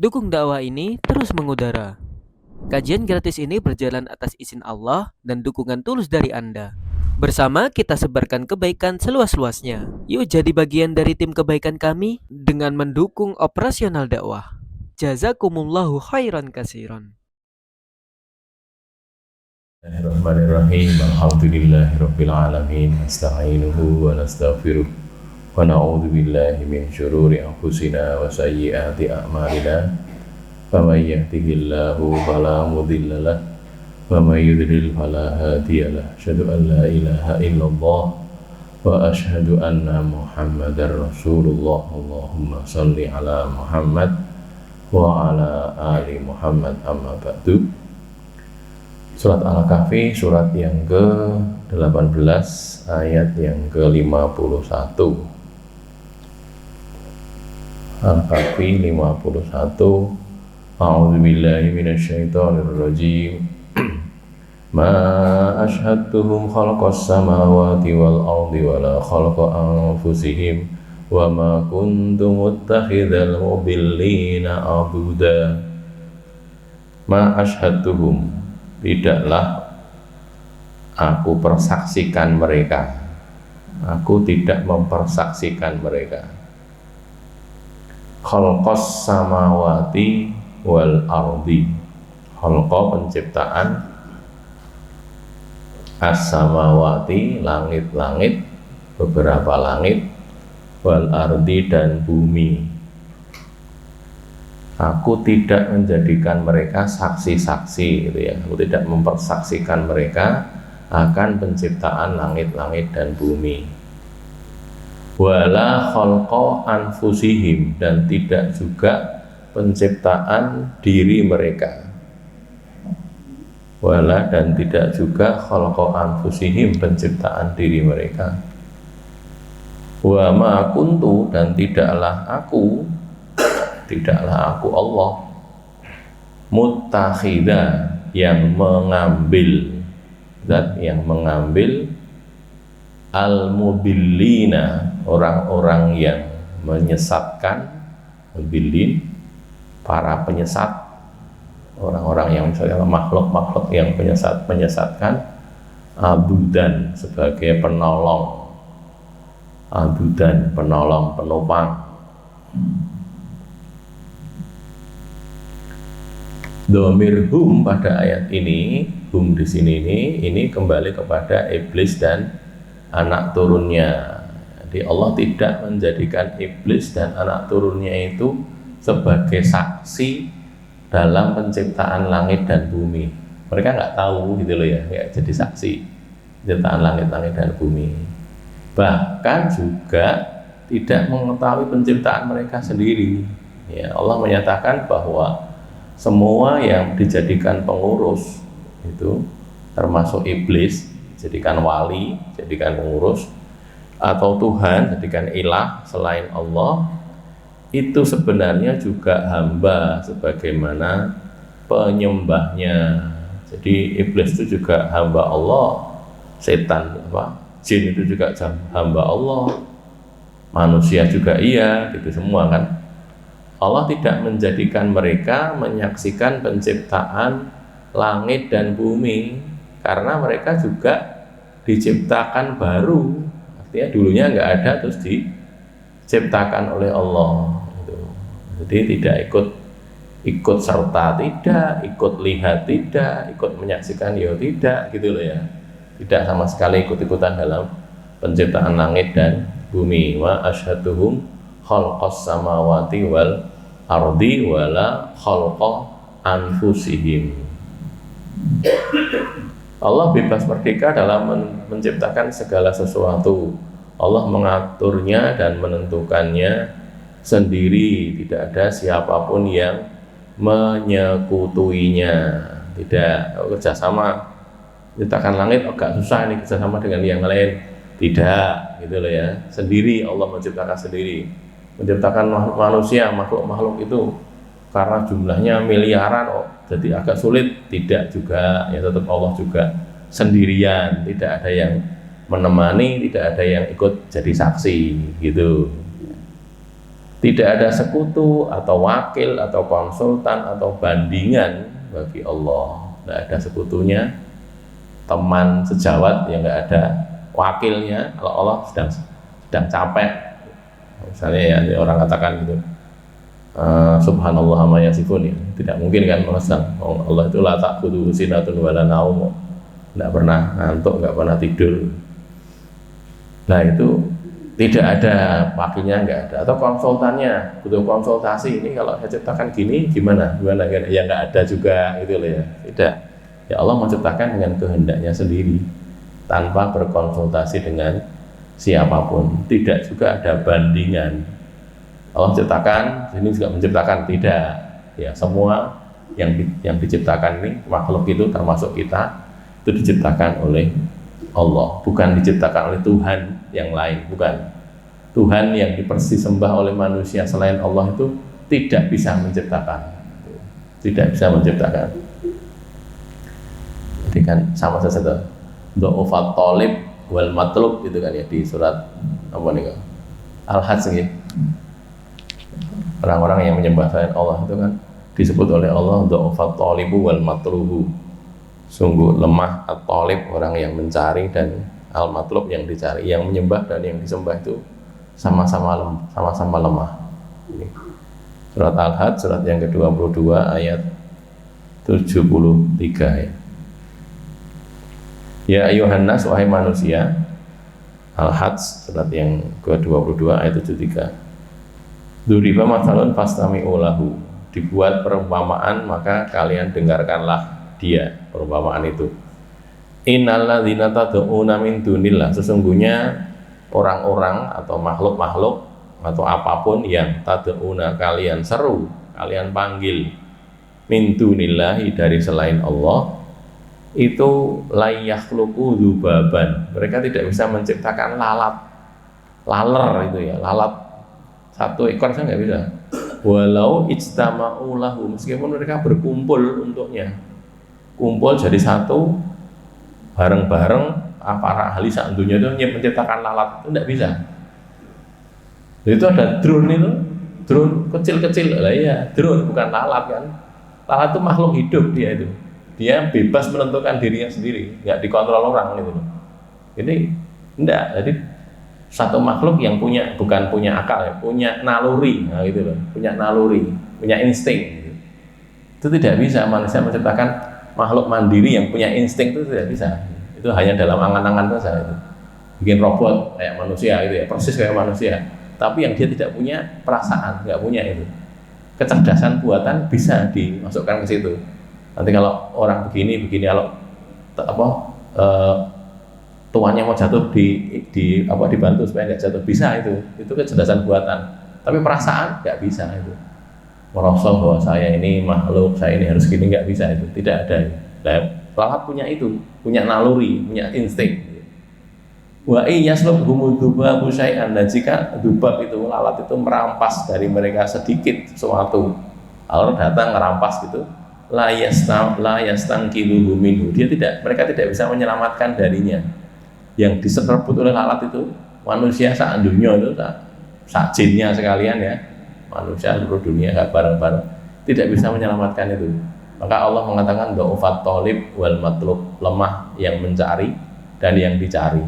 Dukung dakwah ini terus mengudara. Kajian gratis ini berjalan atas izin Allah dan dukungan tulus dari Anda. Bersama kita sebarkan kebaikan seluas-luasnya. Yuk jadi bagian dari tim kebaikan kami dengan mendukung operasional dakwah. Jazakumullahu khairan kasiron. Bismillahirrahmanirrahim. Alhamdulillahirabbil alamin. Nasta'inuhu wa nastaghfiruh. Wa na'udzu billahi min syururi anfusina wa sayyiati a'malina. Faman yahdihillahu fala mudilla lahu wa may yudlil fala hadiya lahu. Asyhadu an la ilaha illallah wa asyhadu anna Muhammadar Rasulullah. Allahumma shalli ala Muhammad wa ala ali Muhammad, amma ba'du. Surat Al-Kahfi, surat yang ke-18, ayat yang ke-51. Al-Kahfi 51. A'udzubillahi minasyaitonirrajim. Ma asyhadtuhum khalqas samawati wal ardi wala khalqa anfusihim wa ma kuntu muttakhidhal mudillina abuda. Ma asyhadtuhum, tidaklah aku persaksikan mereka, aku tidak mempersaksikan mereka. Khalqas samawati wal ardi, khalqa penciptaan, as-samawati langit-langit, beberapa langit, wal ardi dan bumi. Aku tidak menjadikan mereka saksi-saksi, gitu ya. Aku tidak mempersaksikan mereka akan penciptaan langit-langit dan bumi. Wala khalqa anfusihim, dan tidak juga penciptaan diri mereka. Wala, dan tidak juga khalqa anfusihim, penciptaan diri mereka. Wa ma kuntu, dan tidaklah aku Allah muttakhidha, yang mengambil, zat yang mengambil, al-mubillina, orang-orang yang menyesatkan, mubillin, para penyesat, orang-orang yang misalnya makhluk-makhluk yang menyesatkan, abudan, sebagai penolong, abudan, penolong, penopang. Dhamir hum pada ayat ini, hum di sini ini kembali kepada iblis dan anak turunnya. Jadi Allah tidak menjadikan iblis dan anak turunnya itu sebagai saksi dalam penciptaan langit dan bumi. Mereka nggak tahu gitu loh ya, nggak jadi saksi penciptaan langit-langit dan bumi. Bahkan juga tidak mengetahui penciptaan mereka sendiri. Ya, Allah menyatakan bahwa semua yang dijadikan pengurus itu, termasuk iblis, jadikan wali, jadikan pengurus, atau Tuhan, jadikan ilah selain Allah, itu sebenarnya juga hamba sebagaimana penyembahnya. Jadi iblis itu juga hamba Allah, setan jin itu juga hamba Allah, manusia juga iya, gitu semua kan. Allah tidak menjadikan mereka menyaksikan penciptaan langit dan bumi, karena mereka juga diciptakan baru. Artinya dulunya nggak ada terus diciptakan oleh Allah gitu. Jadi tidak ikut serta, tidak ikut lihat, tidak ikut menyaksikan, ya tidak gitu loh ya. Tidak sama sekali ikut-ikutan dalam penciptaan langit dan bumi. Wa asyhaduhum khalqas samawati wal ardi wala khalqa anfusihim. Allah bebas merdeka dalam menciptakan segala sesuatu. Allah mengaturnya dan menentukannya sendiri, tidak ada siapapun yang menyekutuinya. Tidak kerjasama menciptakan langit, agak susah ini kerjasama dengan yang lain. Tidak, gitu loh ya. Sendiri Allah menciptakan sendiri. Menciptakan manusia, makhluk-makhluk itu karena jumlahnya miliaran, jadi agak sulit. Tidak juga, ya tetap Allah juga sendirian, tidak ada yang menemani, tidak ada yang ikut jadi saksi gitu. Tidak ada sekutu atau wakil atau konsultan atau bandingan bagi Allah. Tidak ada sekutunya, teman sejawat yang nggak ada wakilnya. Kalau Allah sedang capek, misalnya ya orang katakan gitu, subhanallah ma yasifun, ya. Tidak mungkin kan Allah itu la ta'khudhuhu sinatun wala naum, tidak pernah ngantuk, nggak pernah tidur. Nah itu tidak ada wakilnya, nggak ada, atau konsultannya butuh konsultasi, ini kalau saya ciptakan gini gimana ya nggak ada juga gitu loh ya. Tidak, ya Allah menciptakan dengan kehendaknya sendiri tanpa berkonsultasi dengan siapapun. Tidak juga ada bandingan. Allah ciptakan, ini juga menciptakan, tidak. Ya semua yang diciptakan ini makhluk itu termasuk kita itu diciptakan oleh Allah, bukan diciptakan oleh Tuhan yang lain, bukan. Tuhan yang dipersembah oleh manusia selain Allah itu tidak bisa menciptakan, tidak bisa menciptakan. Jadi kan sama saja do'ufat tolib wal matlub itu kan ya di surat apa nih Al-Hajj gitu. Orang-orang yang menyembah selain Allah itu kan disebut oleh Allah do'ufat tolibu wal matlubu, sungguh lemah at-talib, orang yang mencari, dan al-matlub yang dicari. Yang menyembah dan yang disembah itu sama-sama lemah. Ini surat Al-Hajj, surat yang ke-22 ayat 73 ya. Ya ayuhan nas, wahai manusia. Al-Hajj surat yang ke-22 ayat 73. Duriba mathalun fastami'u lahu. Dibuat perumpamaan maka kalian dengarkanlah dia, perumpamaan itu. Innalladzina tad'una min dunillah, sesungguhnya orang-orang atau makhluk-makhluk atau apapun yang tad'una kalian seru, kalian panggil, min dunillahi dari selain Allah, itu la yakhluqu dzubaban, mereka tidak bisa menciptakan laler itu ya, lalat satu ekor saya nggak bisa. Walau ijtama'u lahu, meskipun mereka berkumpul untuknya, kumpul jadi satu bareng-bareng, para ahli sak dunia itu menciptakan lalat, itu tidak bisa. Itu ada drone, itu drone kecil-kecil lah ya, drone bukan lalat kan. Lalat itu makhluk hidup, dia bebas menentukan dirinya sendiri, nggak dikontrol orang gitu. Jadi enggak, jadi satu makhluk yang bukan punya akal ya, punya naluri, nah gitu loh, punya naluri, punya insting gitu. Itu tidak bisa manusia menciptakan makhluk mandiri yang punya insting, itu tidak bisa. Itu hanya dalam angan-angan saja itu. Bikin robot kayak manusia gitu ya, persis kayak manusia, tapi yang dia tidak punya perasaan, nggak punya itu. Kecerdasan buatan bisa dimasukkan ke situ. Nanti kalau orang begini kalau tuannya mau jatuh dibantu supaya nggak jatuh, bisa itu kecerdasan buatan. Tapi perasaan nggak bisa itu. Merasa bahwa saya ini makhluk, saya ini harus gini, nggak bisa itu, tidak ada. Lalat punya itu, punya naluri, punya insting. Wa iyaslubhumul dzubabu syai'an, dan jika dzubab itu, lalat itu merampas dari mereka sedikit sesuatu, lalu datang merampas gitu, la yastanqidhuhu minhu, mereka tidak bisa menyelamatkan darinya. Yang diserbut oleh lalat itu manusia sak dunia itu, sak jinnya sekalian ya, manusia seluruh dunia bareng-bareng tidak bisa menyelamatkan itu. Maka Allah mengatakan do'ufat tolib wal matlub, lemah yang mencari dan yang dicari,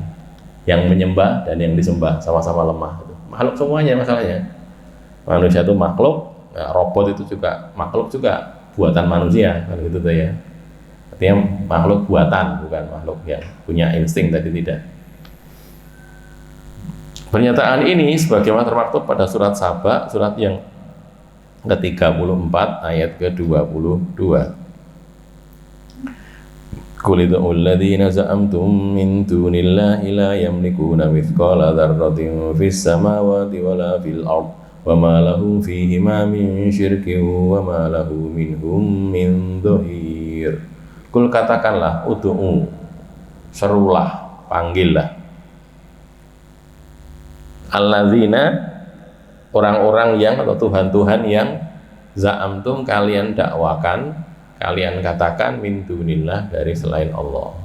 yang menyembah dan yang disembah, sama-sama lemah. Makhluk semuanya masalahnya. Manusia itu makhluk, nah, robot itu juga makhluk, juga buatan manusia kan gitu tuh ya. Artinya makhluk buatan, bukan makhluk yang punya insting tadi, tidak. Pernyataan ini sebagaimana termaktub pada surat Saba, surat yang ke-34 ayat ke-22. Qul id'ul ladzina za'amtum min dunillahi la yamlikuna mithqala dzarratin fis samawati wala fil ardh wa ma lahum fihima min syirkin wa ma lahu minhum min dhahir. Qul, katakanlah, ud'u, serulah, panggillah, alladzina, orang-orang yang atau Tuhan-Tuhan yang za'amtum kalian dakwakan, kalian katakan, min dunillah, dari selain Allah.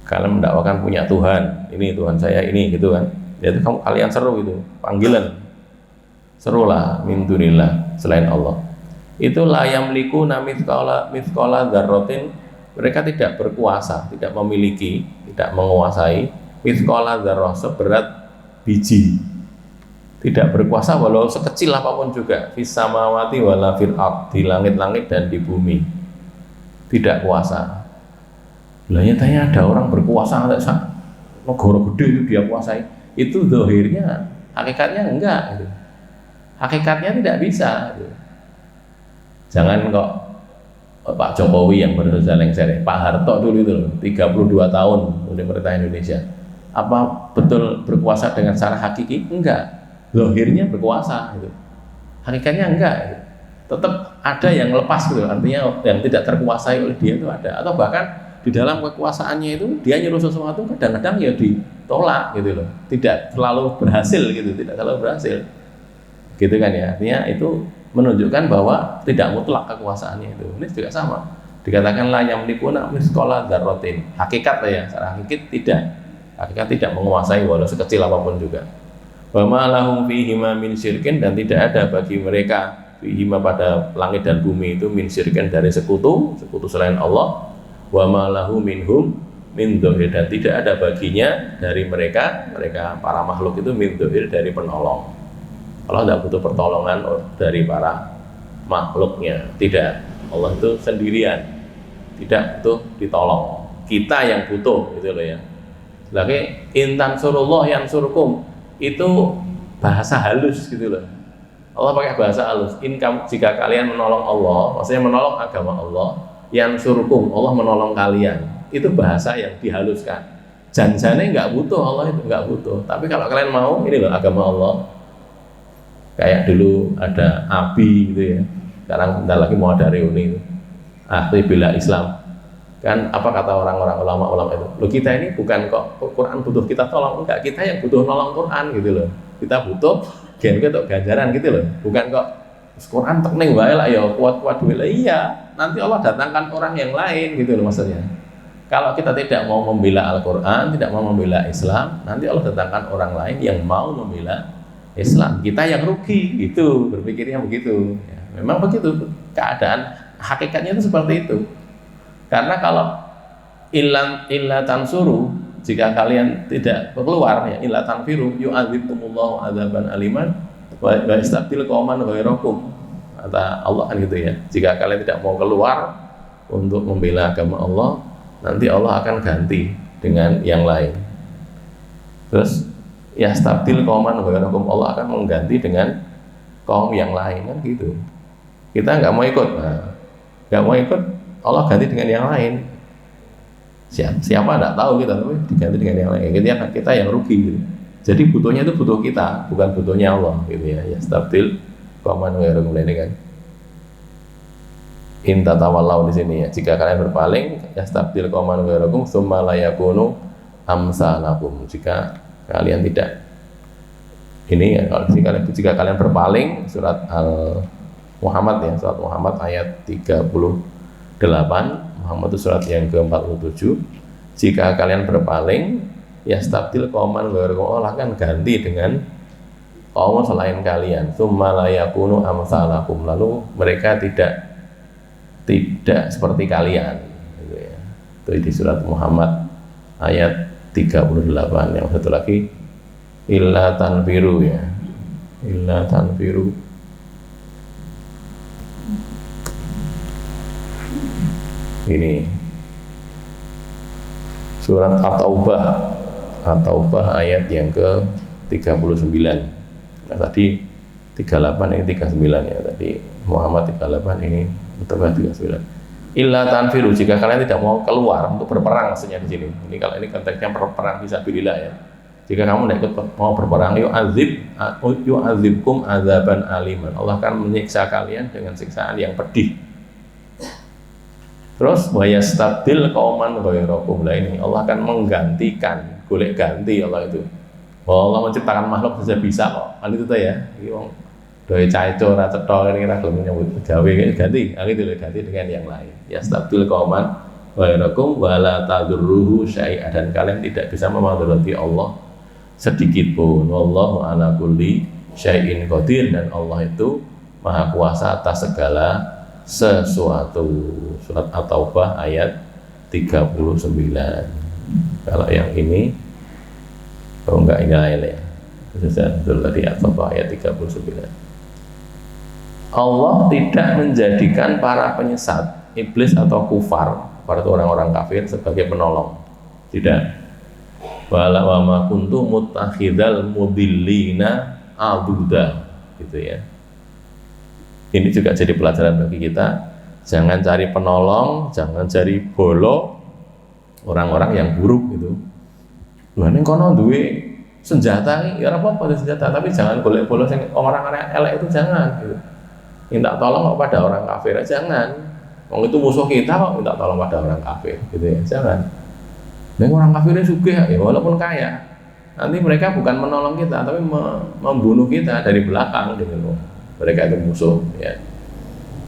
Kalian mendakwakan punya Tuhan, ini Tuhan saya ini gitu kan. Itu kalian seru itu, panggilan. serulah min dunillah, selain Allah. Itu la yamlikuna mithqala dzarratin, mereka tidak berkuasa, tidak memiliki, tidak menguasai mithqala dzarrah, seberat biji. Tidak berkuasa walau sekecil apapun juga, fis samawati wala fil ard, di langit-langit dan di bumi. Tidak kuasa. Lah nyatanya ada orang berkuasa, negara gede itu dia kuasai. Itu zahirnya, hakikatnya enggak gitu. Hakikatnya tidak bisa gitu. Jangan kok Pak Jokowi yang baru saja lengser, Pak Harto dulu itu 32 tahun udah merintah Indonesia. Apa betul berkuasa dengan secara hakiki? Enggak. Zahirnya berkuasa gitu. Hakikatnya enggak gitu. Tetap ada yang lepas gitu, artinya yang tidak terkuasai oleh dia itu ada. Atau bahkan di dalam kekuasaannya itu dia nyuruh sesuatu kadang-kadang ya ditolak gitu loh. Tidak selalu berhasil gitu, tidak selalu berhasil. Gitu kan ya. Artinya itu menunjukkan bahwa tidak mutlak kekuasaannya itu. Ini juga sama. Dikatakan la yamlikuna mithqala dzarratin. Hakikat ya, secara hakikat tidak. Hakikat tidak menguasai walau sekecil apapun juga. Wa ma lahum fihi ma min syirkin, dan tidak ada bagi mereka fihi ma pada langit dan bumi itu min syirkin dari sekutu selain Allah. Wa ma lahu minhum min dzahir, dan tidak ada baginya dari mereka para makhluk itu min dzahir, dari penolong. Allah tidak butuh pertolongan dari para makhluknya, tidak. Allah itu sendirian, tidak butuh ditolong. Kita yang butuh gitu loh ya. Lagi intan surullah yang surkum, itu bahasa halus gitu loh. Allah pakai bahasa halus. Jika kalian menolong Allah, maksudnya menolong agama Allah, yang surkum, Allah menolong kalian. Itu bahasa yang dihaluskan. Janjane nggak butuh, Allah itu nggak butuh. Tapi kalau kalian mau, ini loh agama Allah. Kayak dulu ada ABI gitu ya, sekarang bentar lagi mau ada reuni ahli bela Islam. Kan apa kata orang-orang ulama-ulama itu, loh kita ini bukan kok Quran butuh kita tolong, enggak, kita yang butuh nolong Quran gitu loh. Kita butuh gen untuk ganjaran gitu loh, bukan kok Quran tekning wae lah ya kuat-kuat duit lah. Iya, nanti Allah datangkan orang yang lain gitu loh maksudnya. Kalau kita tidak mau membela Al-Quran, tidak mau membela Islam, nanti Allah datangkan orang lain yang mau membela Islam, kita yang rugi, gitu berpikirnya begitu ya, memang begitu keadaan hakikatnya itu seperti itu. Karena kalau illa tansuru, jika kalian tidak keluar ya, illa tanfiru yu'adzibkumullahu adzaban aliman wa yastabdil qauman ghairakum, kata Allah kan gitu ya. Jika kalian tidak mau keluar untuk membela agama Allah, nanti Allah akan ganti dengan yang lain. Terus ya stabil qauman ghairakum, Allah akan mengganti dengan kaum yang lain kan gitu. Kita nggak mau ikut, nggak mau ikut, Allah ganti dengan yang lain. Siapa nggak tahu kita, tapi diganti dengan yang lain. Kita yang rugi gitu. Jadi butuhnya itu butuh kita, bukan butuhnya Allah gitu ya. Ya stabil qauman ghairakum ini kan. Inta tawallau di sini ya. Jika kalian berpaling, ya stabil qauman ghairakum tsumma la yakunu amsalakum. Jika kalian tidak ini ya, jika kalian berpaling, surat Muhammad ya, surat Muhammad ayat 38. Muhammad itu surat yang ke-47. Jika kalian berpaling, yastabdil qauman ghairakum, Allah akan ganti dengan kaum selain kalian. Tsumma la yakunu amsalakum, lalu mereka tidak seperti kalian gitu ya. Itu di surat Muhammad ayat 38. Yang satu lagi illa tanfiru ya, illa tanfiru, ini surat At-Taubah ayat yang ke 39. Nah tadi 38, ini 39 ya, tadi Muhammad 38, ini At-Taubah 39. Illa tanfiru, jika kalian tidak mau keluar untuk berperang, maksudnya di sini. Ini kalau ini konteksnya perang fisabilillah ya. Jika kamu tidak ikut mau berperang, yu'adzibkum adzaban aliman, Allah akan menyiksa kalian dengan siksaan yang pedih. Terus wa yastabdil qauman ghairakum, lah ini Allah akan menggantikan, golek ganti Allah itu. Allah menciptakan makhluk saja bisa kok. Kan itu tuh ya. Iki wong doe caeco ora cetha kira-kira gelem nyambut gawe ganti, gitu loh, ganti dengan yang lain. Yastabdil qauman ghairakum wa la tadurruhu syai'a, dan kalian tidak bisa memudarati Allah sedikit pun. Wallahu ala kulli syai'in qadir, dan Allah itu maha kuasa atas segala sesuatu. Surat At-Taubah ayat 39. Kalau yang ini enggak, ini lain ya. Betul tadi At-Taubah ayat 39. Allah tidak menjadikan para penyesat, iblis atau kufar, para orang-orang kafir, sebagai penolong. Tidak. Wala wa ma kuntu muttakhidal mudillina aduda, gitu ya. Ini juga jadi pelajaran bagi kita. Jangan cari penolong, jangan cari bolo orang-orang yang buruk gitu. Lha ning kono duwe senjata, ya ora apa-apa senjata, tapi jangan golek bolo sing orang-orang elek itu, jangan gitu. Minta tolong kepada orang kafir, jangan. Wong itu musuh kita kok minta tolong pada orang kafir, gitu ya, jangan. Nek orang kafirnya sugih ya walaupun kaya, nanti mereka bukan menolong kita tapi membunuh kita dari belakang gitu loh. Mereka itu musuh ya.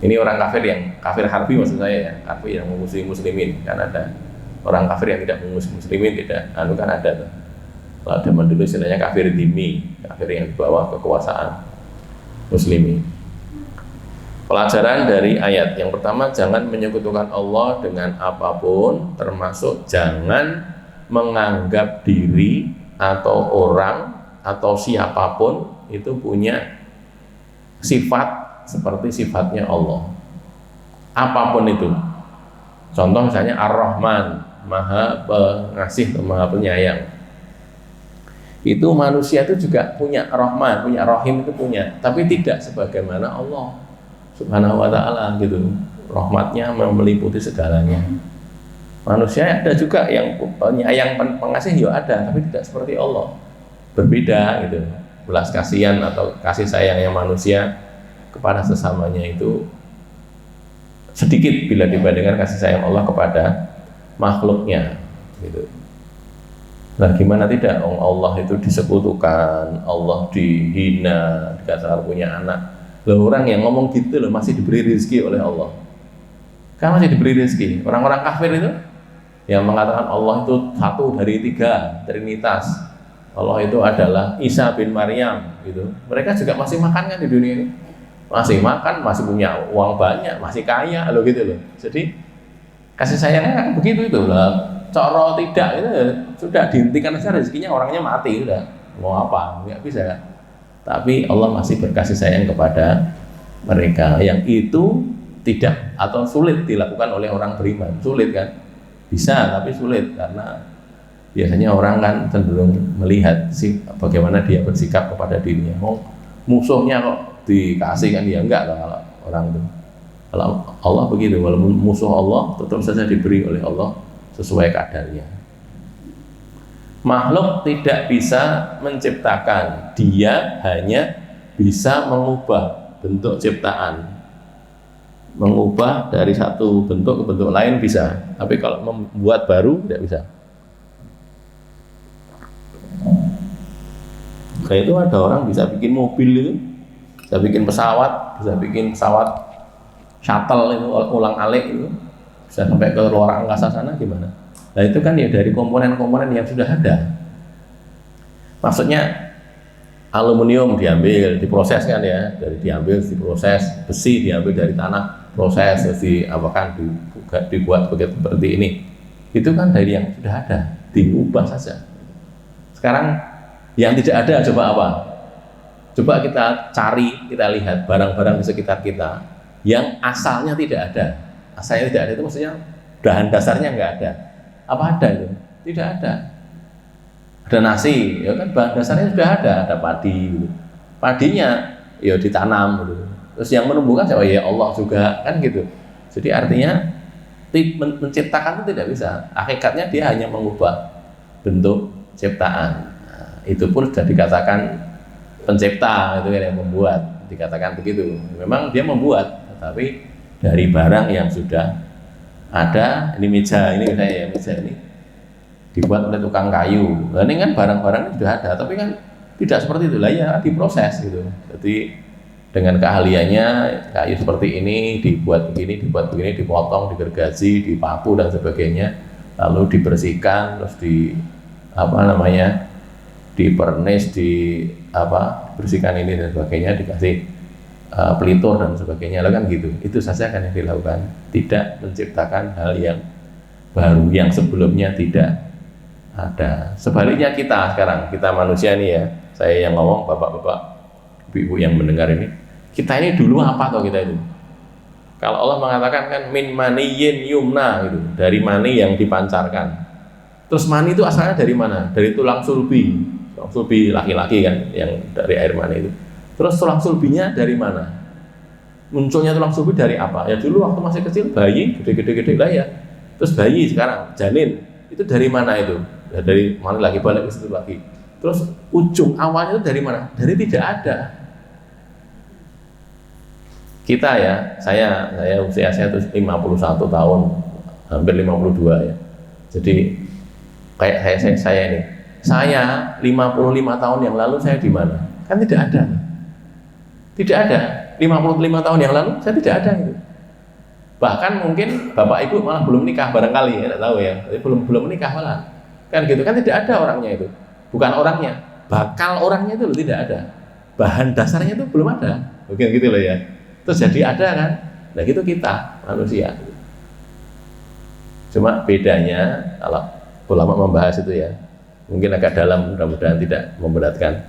Ini orang kafir yang kafir harbi maksud saya ya, kafir yang memusuhi muslimin. Kan ada orang kafir yang tidak memusuhi muslimin, tidak, kan ada tuh. Kalau zaman dulu istilahnya kafir dhimmi, kafir yang di bawah kekuasaan muslimin. Pelajaran dari ayat yang pertama, jangan menyekutukan Allah dengan apapun, termasuk jangan menganggap diri atau orang atau siapapun itu punya sifat seperti sifatnya Allah. Apapun itu. Contoh misalnya Ar-Rahman, Maha Pengasih atau Maha Penyayang. Itu manusia itu juga punya Rahman, punya Rahim, itu punya, tapi tidak sebagaimana Allah Subhanahu wa ta'ala gitu. Rahmatnya meliputi segalanya. Manusia ada juga yang penyayang, pengasih ya ada, tapi tidak seperti Allah. Berbeda gitu. Belas kasihan atau kasih sayangnya manusia kepada sesamanya itu sedikit bila dibandingkan kasih sayang Allah kepada makhluknya gitu. Nah, gimana tidak? Allah itu disekutukan, Allah dihina, dikatakan punya anak. Loh, orang yang ngomong gitu loh masih diberi rezeki oleh Allah. Kan masih diberi rezeki. Orang-orang kafir itu yang mengatakan Allah itu satu dari tiga, Trinitas. Allah itu adalah Isa bin Maryam gitu. Mereka juga masih makan kan di dunia ini. Masih makan, masih punya uang banyak, masih kaya loh gitu loh. Jadi kasih sayangnya kan begitu itu lah. Coro tidak itu sudah dihentikan saja rezekinya, orangnya mati sudah. Mau apa? Nggak bisa. Tapi Allah masih berkasih sayang kepada mereka, yang itu tidak atau sulit dilakukan oleh orang beriman. Sulit kan? Bisa, tapi sulit karena biasanya orang kan cenderung melihat sih bagaimana dia bersikap kepada dirinya. Oh, musuhnya kok dikasih kan, ya enggak lah kalau orang itu. Kalau Allah begitu, walaupun musuh Allah tetap saja diberi oleh Allah sesuai kadarnya. Makhluk tidak bisa menciptakan, dia hanya bisa mengubah bentuk ciptaan, mengubah dari satu bentuk ke bentuk lain bisa, tapi kalau membuat baru tidak bisa. Kayak itu ada orang bisa bikin mobil itu, bisa bikin pesawat, shuttle itu ulang-alik itu, bisa sampai ke luar angkasa sana, gimana? Nah itu kan ya dari komponen-komponen yang sudah ada. Maksudnya aluminium diambil, diproses kan ya, diproses, besi diambil dari tanah, proses, terus dibuat begitu seperti ini. Itu kan dari yang sudah ada, diubah saja. Sekarang yang tidak ada coba apa? Coba kita cari, kita lihat barang-barang di sekitar kita yang asalnya tidak ada. Asalnya tidak ada itu maksudnya bahan dasarnya nggak ada. Apa ada itu? Tidak ada. Ada nasi, ya kan bahan dasarnya sudah ada padi gitu. Padinya ya ditanam gitu. Terus yang menumbuhkan siapa? Ya Allah juga kan gitu. Jadi artinya menciptakan itu tidak bisa. Hakikatnya dia hanya mengubah bentuk ciptaan. Nah, itu pun sudah dikatakan pencipta, itu kan yang membuat, dikatakan begitu. Memang dia membuat, tapi dari barang yang sudah ada. Ini meja ini misalnya ya, meja ini dibuat oleh tukang kayu. Nah, ini kan barang-barangnya sudah ada, tapi kan tidak seperti itu lah ya, diproses gitu. Jadi dengan keahliannya kayu seperti ini dibuat begini, dipotong, digergaji, dipaku dan sebagainya, lalu dibersihkan, terus dipernis, di apa, bersihkan ini dan sebagainya, dikasih pelitur dan sebagainya, lah kan gitu. Itu saja kan yang dilakukan, tidak menciptakan hal yang baru yang sebelumnya tidak ada. Sebaliknya kita sekarang, kita manusia nih ya, saya yang ngomong, bapak-bapak, ibu-ibu yang mendengar ini, kita ini dulu apa atau kita itu? Kalau Allah mengatakan kan min maniyin yumna gitu, dari mani yang dipancarkan. Terus mani itu asalnya dari mana? Dari tulang sulbi laki-laki kan, yang dari air mani itu. Terus tulang sulbinya dari mana? Munculnya tulang sulbi dari apa? Ya dulu waktu masih kecil, bayi, gede lah ya. Terus bayi sekarang, janin, itu dari mana itu? Ya, dari mana lagi, balik ke situ lagi. Terus ujung awalnya itu dari mana? Dari tidak ada. Kita ya, saya usia saya itu 51 tahun, hampir 52 ya. Jadi kayak saya ini, saya 55 tahun yang lalu saya di mana? Kan tidak ada. Tidak ada. 55 tahun yang lalu saya tidak ada itu. Bahkan mungkin bapak ibu malah belum nikah barangkali, ya, tidak tahu ya. Belum menikah malah. Kan gitu kan, tidak ada orangnya itu. Bukan orangnya, bakal orangnya itu loh, tidak ada. Bahan dasarnya itu belum ada. Mungkin gitu loh ya. Terus jadi ada kan. Nah gitu kita manusia. Cuma bedanya kalau ulama membahas itu ya, mungkin agak dalam, mudah-mudahan tidak memberatkan.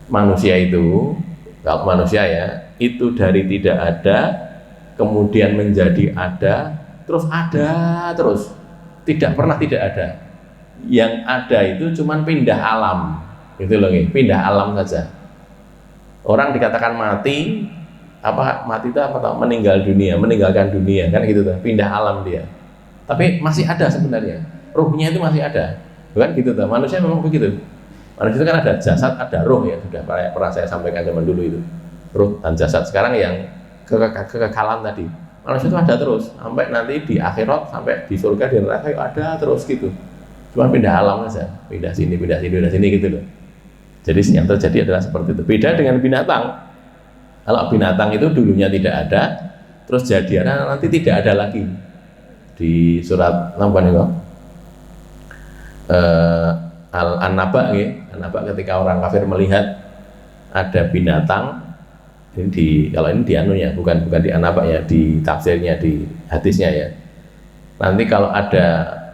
Manusia itu, kalau manusia ya, itu dari tidak ada kemudian menjadi ada, terus ada terus, tidak pernah tidak ada. Yang ada itu cuman pindah alam, gitu loh, pindah alam saja. Orang dikatakan mati, apa mati itu apa? Meninggal dunia, meninggalkan dunia, kan gitu tuh, pindah alam dia. Tapi masih ada sebenarnya, ruhnya itu masih ada, bukan gitu tuh. Manusia memang begitu. Manusia itu kan ada jasad, ada roh ya, sudah pernah saya sampaikan zaman dulu itu, roh dan jasad. Sekarang yang kekekalan tadi, manusia itu ada terus sampai nanti di akhirat, sampai di surga, di neraka ada terus gitu. Cuma pindah alam saja, pindah sini gitu loh. Jadi yang terjadi adalah seperti itu. Beda dengan binatang. Kalau binatang itu dulunya tidak ada, terus jadinya nanti tidak ada lagi. Di surat apa nih kok? An-Naba ya. An-Naba ketika orang kafir melihat ada binatang, ini kalau ini di anunya, bukan di An-Naba ya, di tafsirnya, di hadisnya ya. Nanti kalau ada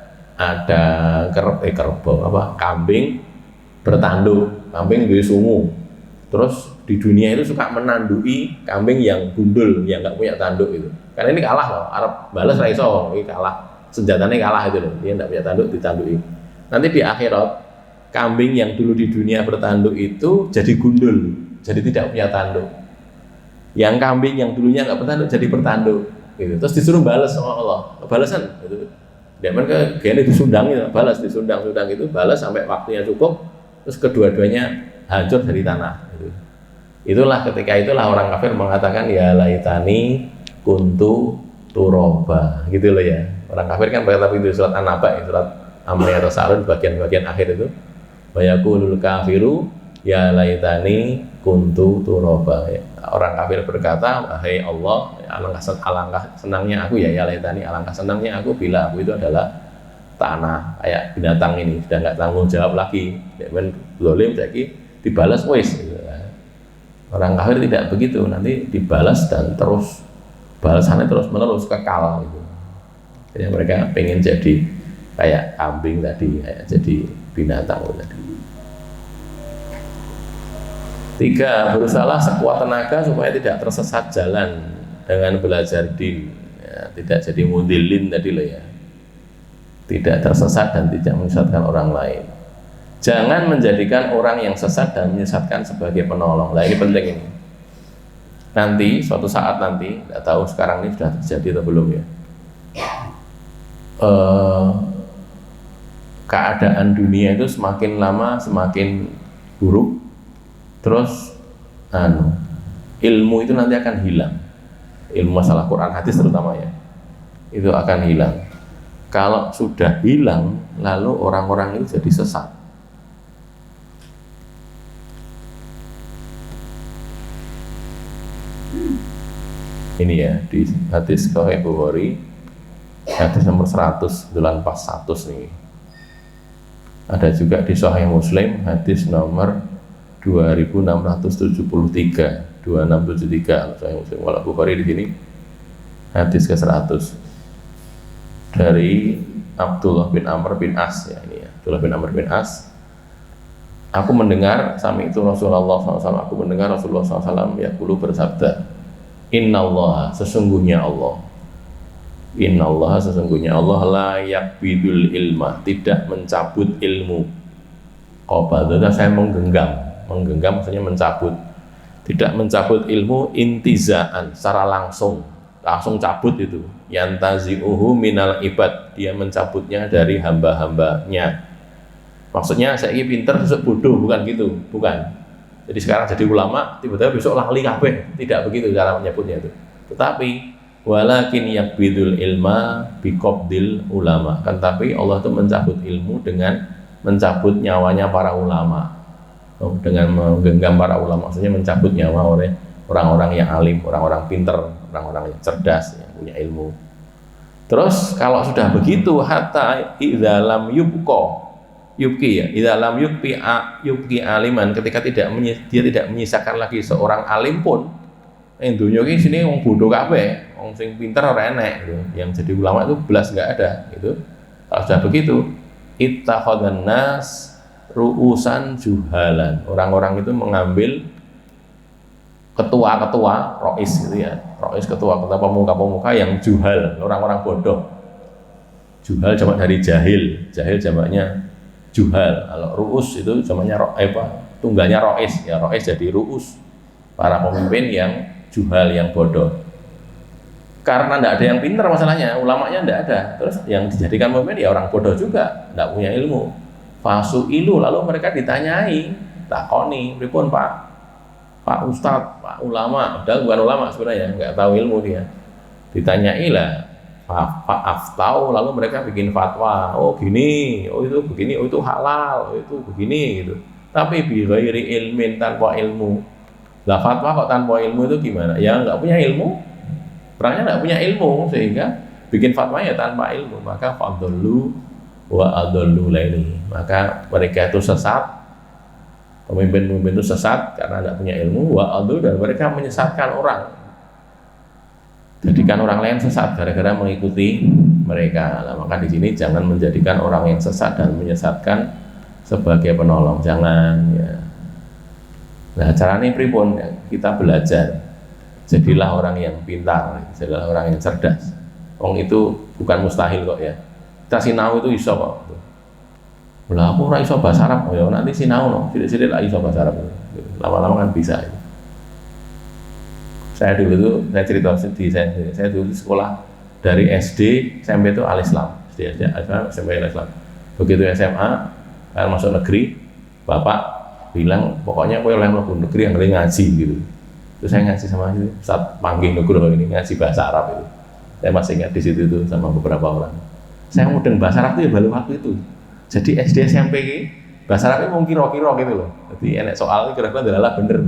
kerbau apa, kambing bertanduk, kambing di sungu, terus di dunia itu suka menandui kambing yang gundul, yang nggak punya tanduk itu. Karena ini kalah loh, Arab balas raiso, ini kalah, senjatanya kalah itu loh, dia nggak punya tanduk, ditandui. Nanti di akhirat, kambing yang dulu di dunia bertanduk itu jadi gundul, jadi tidak punya tanduk. Yang kambing yang dulunya nggak bertanduk jadi bertanduk, gitu. Terus disuruh balas sama Allah, balasan, gitu. Dia ke gini disundang itu, balas disundang itu, balas sampai waktunya cukup, terus kedua-duanya hancur dari tanah. Gitu. Itulah ketika itulah orang kafir mengatakan ya laitani kuntu turoba, gitu loh ya. Orang kafir kan berkata itu, surat An-Naba, surat Amriyah atau Sarun, bagian-bagian akhir itu, wayakulul kafiru ya laitani kuntu turoba. Ya. Orang kafir berkata, wahai Allah, alangkah senangnya aku ya laitani, alangkah senangnya aku bila aku itu adalah tanah, kayak binatang ini, sudah nggak tanggung jawab lagi, dan zalim jadi dibalas wis. Gitu. Orang kafir tidak begitu, nanti dibalas dan terus balasannya terus menerus kekal. Gitu. Jadi mereka pengen jadi kayak kambing tadi, kayak jadi binatang tadi. 3, berusaha sekuat tenaga supaya tidak tersesat jalan dengan belajar din, ya, tidak jadi mudilin tadi loh ya, tidak tersesat dan tidak menyesatkan orang lain. Jangan menjadikan orang yang sesat dan menyesatkan sebagai penolong. Nah ini penting ini. Nanti suatu saat nanti, tidak tahu sekarang ini sudah terjadi atau belum ya, keadaan dunia itu semakin lama semakin buruk. Terus ilmu itu nanti akan hilang, ilmu masalah Quran hadis terutama ya, itu akan hilang. Kalau sudah hilang, lalu orang-orang itu jadi sesat. Ini ya di hadis Sahih Bukhari, hadis nomor 100 pas 100 nih. Ada juga di Sahih Muslim hadis nomor 2673, 2673 Sahih Muslim. Kalau Bukhari di sini hadis ke-100 dari Abdullah bin Amr bin As, ya ini ya, Abdullah bin Amr bin As. Aku mendengar, sami itu Rasulullah SAW, aku mendengar Rasulullah SAW yaqulu bersabda, Innallaha, sesungguhnya Allah, Innallaha, sesungguhnya Allah, la yakbidul ilma, tidak mencabut ilmu. Qabadana, saya menggenggam maksudnya mencabut, tidak mencabut ilmu intizaan, secara langsung cabut itu. Yantazi'uhu minal ibad, dia mencabutnya dari hamba-hambanya. Maksudnya saya ini pinter besok bodoh, bukan gitu, bukan. Jadi sekarang jadi ulama, tiba-tiba besok lali kabeh, tidak begitu cara menyebutnya itu. Tetapi walakin yakbidul ilma biqabdil ulama, kan tapi Allah itu mencabut ilmu dengan mencabut nyawanya para ulama. Dengan menggenggam para ulama, maksudnya mencabut nyawa oleh orang-orang yang alim, orang-orang pinter, orang-orang yang cerdas, yang punya ilmu. Terus kalau sudah begitu, hatta idza lam yubqi ya, idza lam yubqi aliman, ketika dia tidak menyisakan lagi seorang alim pun, dunia ini sini wong bodoh kabeh, wong sing pinter ora enek gitu. Yang jadi ulama itu belas nggak ada gitu. Kalau sudah begitu, ittakhadhan nas ru'usan juhalan, orang-orang itu mengambil ketua-ketua, rois gitu ya, rois ketua-ketua pemuka-pemuka yang juhal, orang-orang bodoh. Juhal jamak dari jahil jamaknya juhal. Kalau ru'us itu jamaknya tunggalnya rois, ya rois jadi ru'us, para pemimpin yang juhal, yang bodoh. Karena tidak ada yang pintar masalahnya, ulamanya tidak ada. Terus yang dijadikan pemimpin ya orang bodoh juga, tidak punya ilmu. Fasu'ilu, lalu mereka ditanyai, takoni, pripun Pak Ustadz, Pak ulama, padahal bukan ulama sebenarnya, nggak tahu ilmu dia. Ditanyai lah, Pak Aftau, lalu mereka bikin fatwa, oh gini, oh itu begini, oh itu halal, oh itu begini gitu. Tapi bi ghairi ilmin, tanpa ilmu. Lah fatwa kok tanpa ilmu itu gimana? Ya nggak punya ilmu, orangnya nggak punya ilmu, sehingga bikin fatwa ya tanpa ilmu. Maka fadallu wa adallu laili, maka mereka itu sesat. Pemimpin-pemimpin itu sesat karena tidak punya ilmu, wa adallu, dan mereka menyesatkan orang, jadikan orang lain sesat gara-gara mengikuti mereka. Nah, maka di sini jangan menjadikan orang yang sesat dan menyesatkan sebagai penolong, jangan ya. Nah, caranya pripun? Ya, kita belajar, jadilah orang yang pintar, jadilah orang yang cerdas. Wong itu bukan mustahil kok ya. Kita sinau itu iso kok. Lah aku ora iso bahasa Arab, ya nanti sinau no, sithik-sithik lah iso bahasa Arab. Lama-lama kan bisa itu. Saya dulu itu, saya cerita saya dulu sekolah dari SD SMP itu Al-Islam, SD SMP Al-Islam. Begitu SMA, kan masuk negeri, Bapak bilang pokoknya kowe oleh mlebu negeri yang ngaji gitu. Terus saya ngaji sama Ustaz Panggih Nugroho ini, ngaji bahasa Arab itu. Saya masih ingat di situ itu sama beberapa orang. Saya mudeng bahasa Arab itu ya baru waktu itu. Jadi SD SMP ini bahasa Arabnya mau kira-kira gitu loh. Jadi enak soal kira-kira adalah bener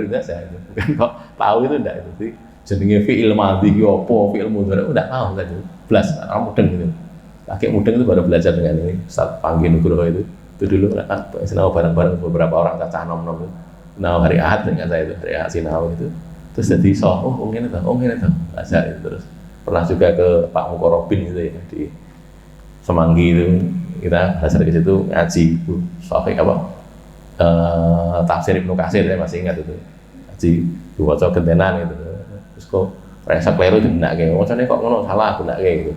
gitu saya itu. Bukan kok tahu itu enggak itu. Jadi jenenge fi'il madhi ki opo, fi'il mudhari enggak tahu saja. Blas orang mudeng gitu. Laki mudeng itu baru belajar dengan ini Ustaz Panggih Nugroho itu. Itu dulu kan sinau bareng-bareng beberapa orang cacah nom-nom itu. Sinau hari Ahad dengan saya itu, hari Ahad sinau itu. Terus jadi ngene to, belajar itu terus. Pernah juga ke Pak Mukorobin gitu ya di Semanggi itu. Kita belajar ke situ ngaji Sofik tafsir Ibnu Katsir, saya masih ingat itu ngaji diwaca gentenan gitu. Terus kok rasa kleru dibendake, macane kok ngono salah bendake gitu.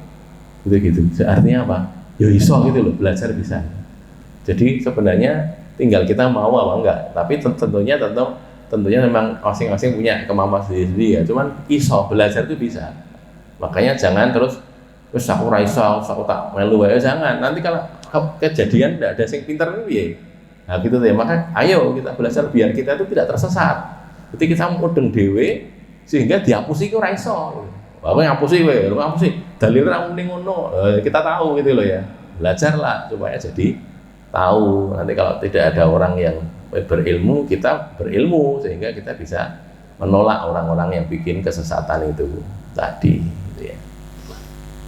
Gitu. Artinya apa? Ya iso gitu loh, belajar bisa. Jadi sebenarnya tinggal kita mau apa enggak. Tapi tentunya memang masing-masing punya kemampuan sendiri ya. Cuman iso belajar itu bisa. Makanya jangan terus aku raiso, aku tak melu ya, jangan. Nanti kalau kejadian tidak ada yang pintar ini ya. Nah gitu ya, maka ayo kita belajar biar kita itu tidak tersesat. Jadi kita mudeng dhewe sehingga dihapusi ku raiso. Wah, ngapusi kowe, lu ngapusi. Dalil ra muni ngono. Kita tahu gitu loh ya. Belajarlah supaya jadi tahu. Nanti kalau tidak ada orang yang berilmu, kita berilmu sehingga kita bisa menolak orang-orang yang bikin kesesatan itu tadi.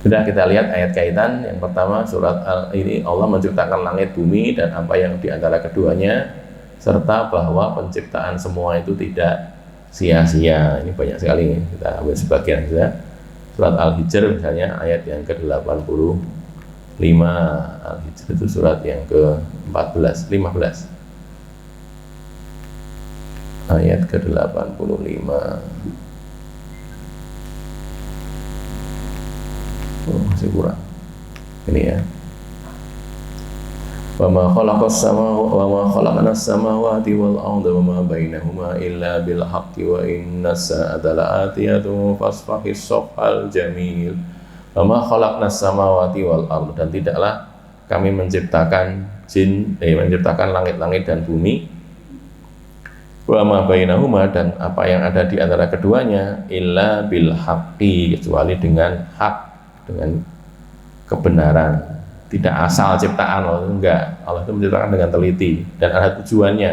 Sudah kita lihat ayat kaitan. Yang pertama surat ini Allah menciptakan langit bumi dan apa yang di antara keduanya, serta bahwa penciptaan semua itu tidak sia-sia. Ini banyak sekali, kita ambil sebagian saja. Surat Al-Hijr misalnya ayat yang ke-85. Al-Hijr itu surat yang ke-14, 15. Ayat ke-85. Oh, masih kurang. Ini ya. Wa ma khalaqnas samawati wal arda wa ma bainahuma illa bil haqqi wa innas sa'ata la'atiyatun fasfahis safhal jamil. Wa ma khalaqnas samawati wal arda, dan tidaklah kami menciptakan menciptakan langit-langit dan bumi, wa ma bainahuma, dan apa yang ada di antara keduanya, illa bil haqqi, kecuali dengan hak, dengan kebenaran. Tidak asal ciptaan Allah, enggak. Allah itu menciptakan dengan teliti dan ada tujuannya.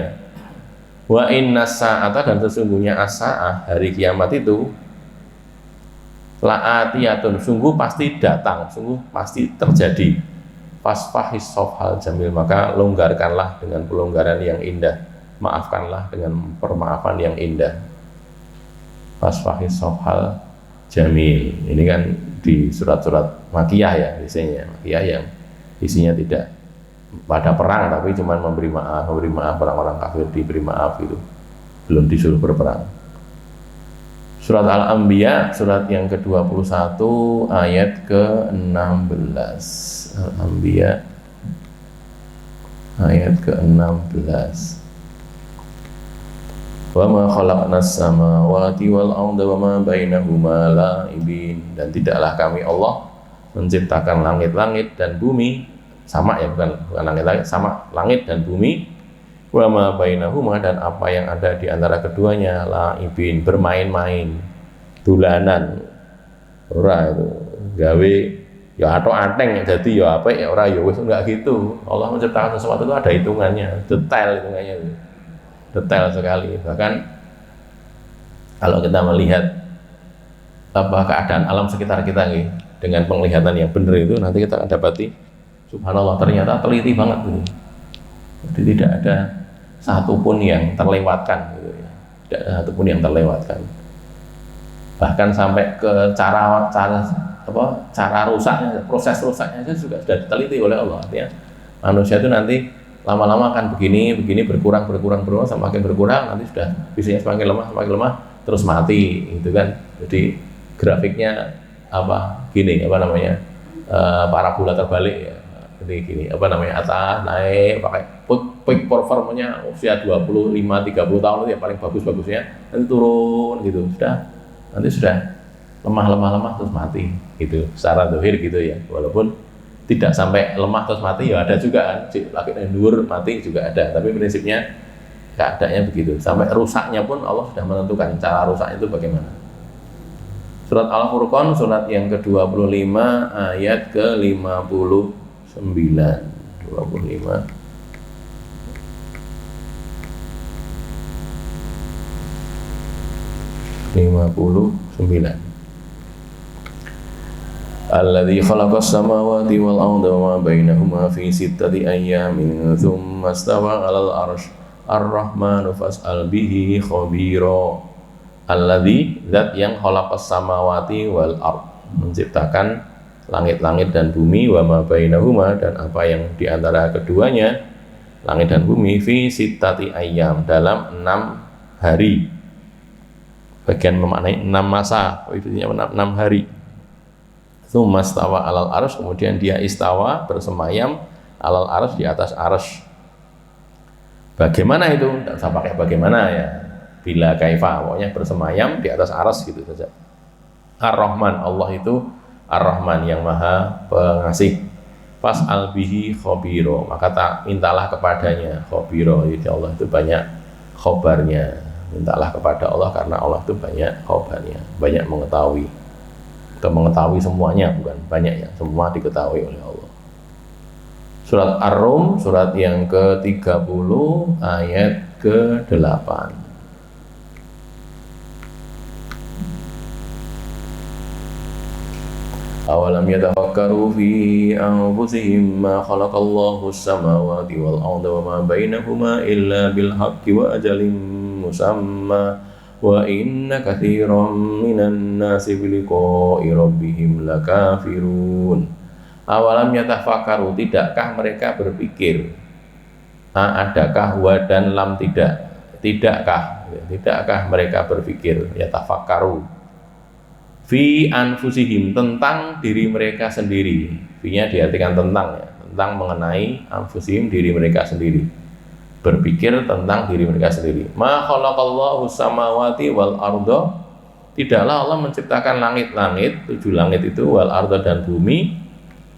Wa inna sa'ata, dan sesungguhnya as-sa'ah, hari kiamat itu, la'atiyatun, sungguh pasti datang, sungguh pasti terjadi. Fasfahis safhal jamil, maka longgarkanlah dengan pelonggaran yang indah, maafkanlah dengan permaafan yang indah. Fasfahis safhal jamil. Ini kan di surat-surat Makiyah ya, biasanya Makiyah yang isinya tidak pada perang, tapi cuma memberi maaf orang-orang kafir, diberi maaf gitu, belum disuruh berperang. Surat Al-Anbiya surat yang ke-21 ayat ke-16. Al-Anbiya ayat ke-16. Wa ma khalaqnas samawati wal arda wa ma bainahuma la'ibin, dan tidaklah kami Allah menciptakan langit-langit dan bumi, sama ya, bukan langit-langit, sama langit dan bumi, wa ma bainahuma, dan apa yang ada di antara keduanya, la'ibin, bermain-main, dolanan, ora itu gawe ya atau anteng jadi ya apa ya, ora ya wis, enggak gitu. Allah menciptakan sesuatu itu ada hitungannya, detail hitungannya, detail sekali. Bahkan kalau kita melihat apa keadaan alam sekitar kita nih, dengan penglihatan yang benar itu, nanti kita akan dapati subhanallah, ternyata teliti banget gitu. Jadi tidak ada satupun yang terlewatkan gitu ya. Tidak ada satupun yang terlewatkan. Bahkan sampai ke cara rusaknya, proses rusaknya itu juga sudah diteliti oleh Allah. Artinya manusia itu nanti lama-lama akan begini berkurang semakin berkurang, nanti sudah visinya semakin lemah terus mati gitu kan. Jadi grafiknya parabola terbalik ya. Jadi gini, atas naik pakai peak performanya usia 25-30 tahun itu ya paling bagus-bagusnya, nanti turun gitu, nanti sudah lemah terus mati gitu, secara zahir gitu ya. Walaupun tidak sampai lemah terus mati ya ada juga kan, lagi ndur mati juga ada, tapi prinsipnya keadaannya begitu. Sampai rusaknya pun Allah sudah menentukan cara rusaknya itu bagaimana. Surat Al-Furqan surat yang ke-25 ayat ke-59. 25. Alladzi khalaqas samawati wal arda wa ma bainahuma fi sittati ayyamin tsumma istawa 'alal 'arsy ar-rahmanu fas'al bihi khabira. Alladzi, zat yang khalaqas samawati wal ard, menciptakan langit-langit dan bumi, wa ma bainahuma, dan apa yang di antara keduanya, langit dan bumi, fi sittati ayyam, dalam 6 hari. Bagian memaknai 6 masa, artinya 6 hari. Tsumma istawa 'alal 'arsy, kemudian dia istawa, bersemayam, 'alal 'arsy, di atas 'arsy. Bagaimana itu? Tidak usah pakai bagaimana ya, bila kaifa, pokoknya bersemayam di atas 'arsy gitu saja. Ar-Rahman, Allah itu Ar-Rahman yang maha pengasih. Fas'al bihi khabiro, maka mintalah kepadanya khabiro. Jadi Allah itu banyak khobarnya, mintalah kepada Allah karena Allah itu banyak khobarnya, banyak mengetahui. Kita mengetahui semuanya, bukan banyak ya, semua diketahui oleh Allah. Surat Ar-Rum surat yang ke-30 ayat ke-8. Awalam yatafakkaru fi anfusihim ma khalaqallahu as-samawati wal arda wa ma bainahuma illa bil haqqi wa ajalin musamma wa inna katsiran minan nasi bi liqa'i rabbihim lakafirun. Awalam yatafakkaru, tidakkah mereka berpikir? Adakah wa dan lam tidak? Tidakkah mereka berpikir? Yatafakkaru fi anfusihim, tentang diri mereka sendiri. Fi-nya diartikan tentang, ya, tentang mengenai anfusihim, diri mereka sendiri. Berpikir tentang diri mereka sendiri. Ma khalaqallahu samawati wal arda, tidaklah Allah menciptakan langit-langit, 7 langit itu, wal arda dan bumi,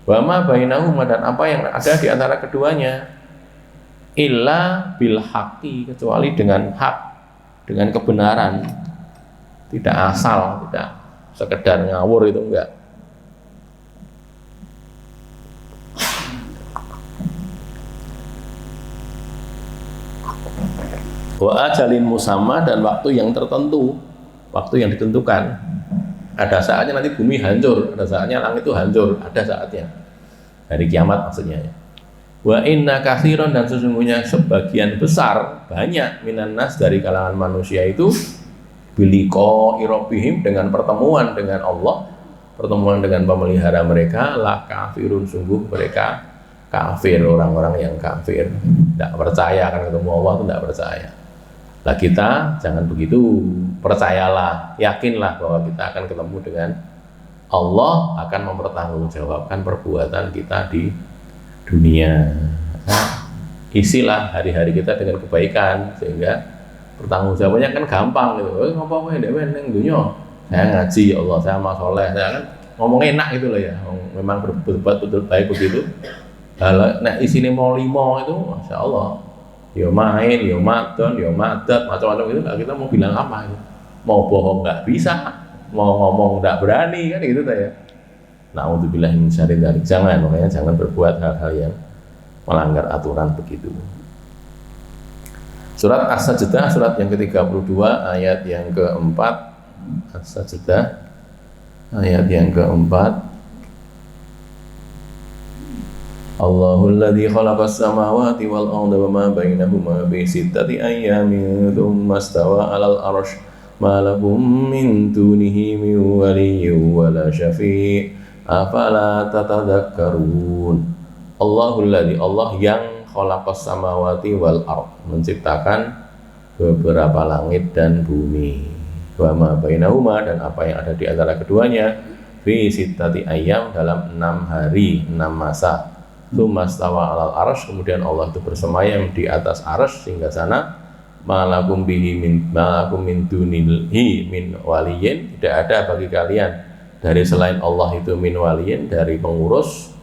wa ma bainahuma dan apa yang ada di antara keduanya, illa bil haqqi, kecuali dengan hak, dengan kebenaran. Tidak asal, tidak sekedar ngawur, itu enggak. Wa ajalin musamma, dan waktu yang tertentu, waktu yang ditentukan. Ada saatnya nanti bumi hancur, ada saatnya langit itu hancur, ada saatnya. Hari kiamat maksudnya. Wa inna katsiran, dan sesungguhnya sebagian besar, banyak, minan nas, dari kalangan manusia itu, biliqa'i rabbihim, dengan pertemuan dengan Allah, pertemuan dengan pemelihara mereka, la kafirun, sungguh mereka kafir, orang-orang yang kafir, tidak percaya akan ketemu Allah, itu tidak percaya. Lah kita jangan begitu, percayalah, yakinlah bahwa kita akan ketemu dengan Allah, akan mempertanggungjawabkan perbuatan kita di dunia. Nah, isilah hari-hari kita dengan kebaikan, sehingga pertanggungjawabannya kan gampang gitu. Ngapa-ngapa ndek nang dunya. Saya ngaji, ya Allah, saya amal soleh, saya kan ngomong enak gitu loh ya. Memang berbuat betul baik begitu. Kalau nek isine mau 5 itu, Masya Allah, ya main, ya madon, ya madat, macam-macam itu, kita mau bilang apa gitu. Mau bohong nggak bisa, mau ngomong nggak berani, kan gitu ya. Na'udzubillahi min syarri dzalik. Jangan, makanya jangan berbuat hal-hal yang melanggar aturan begitu. Surat As-Sajdah, surat yang ke-32, ayat yang keempat. As-Sajdah, ayat yang keempat. Allahul ladzi khalaqas samawati wal arda wa ma bainahuma bi sittati ayyamin tsumma istawa 'alal 'arsy ma lahum min dunihi min waliyyin wa la syafi' afala tatadakkarun. Allahul ladzi, Allah yang khalaqas samawati wal ard, menciptakan beberapa langit dan bumi, wa ma bainahuma, dan apa yang ada di antara keduanya, fi sittati ayyam, dalam 6 hari 6 masa. Tsumma stawa 'alal arsy, kemudian Allah itu bersemayam di atas arsy, sehingga sana malakum min dunihi min waliyin, tidak ada bagi kalian dari selain Allah itu min waliyin, dari pengurus,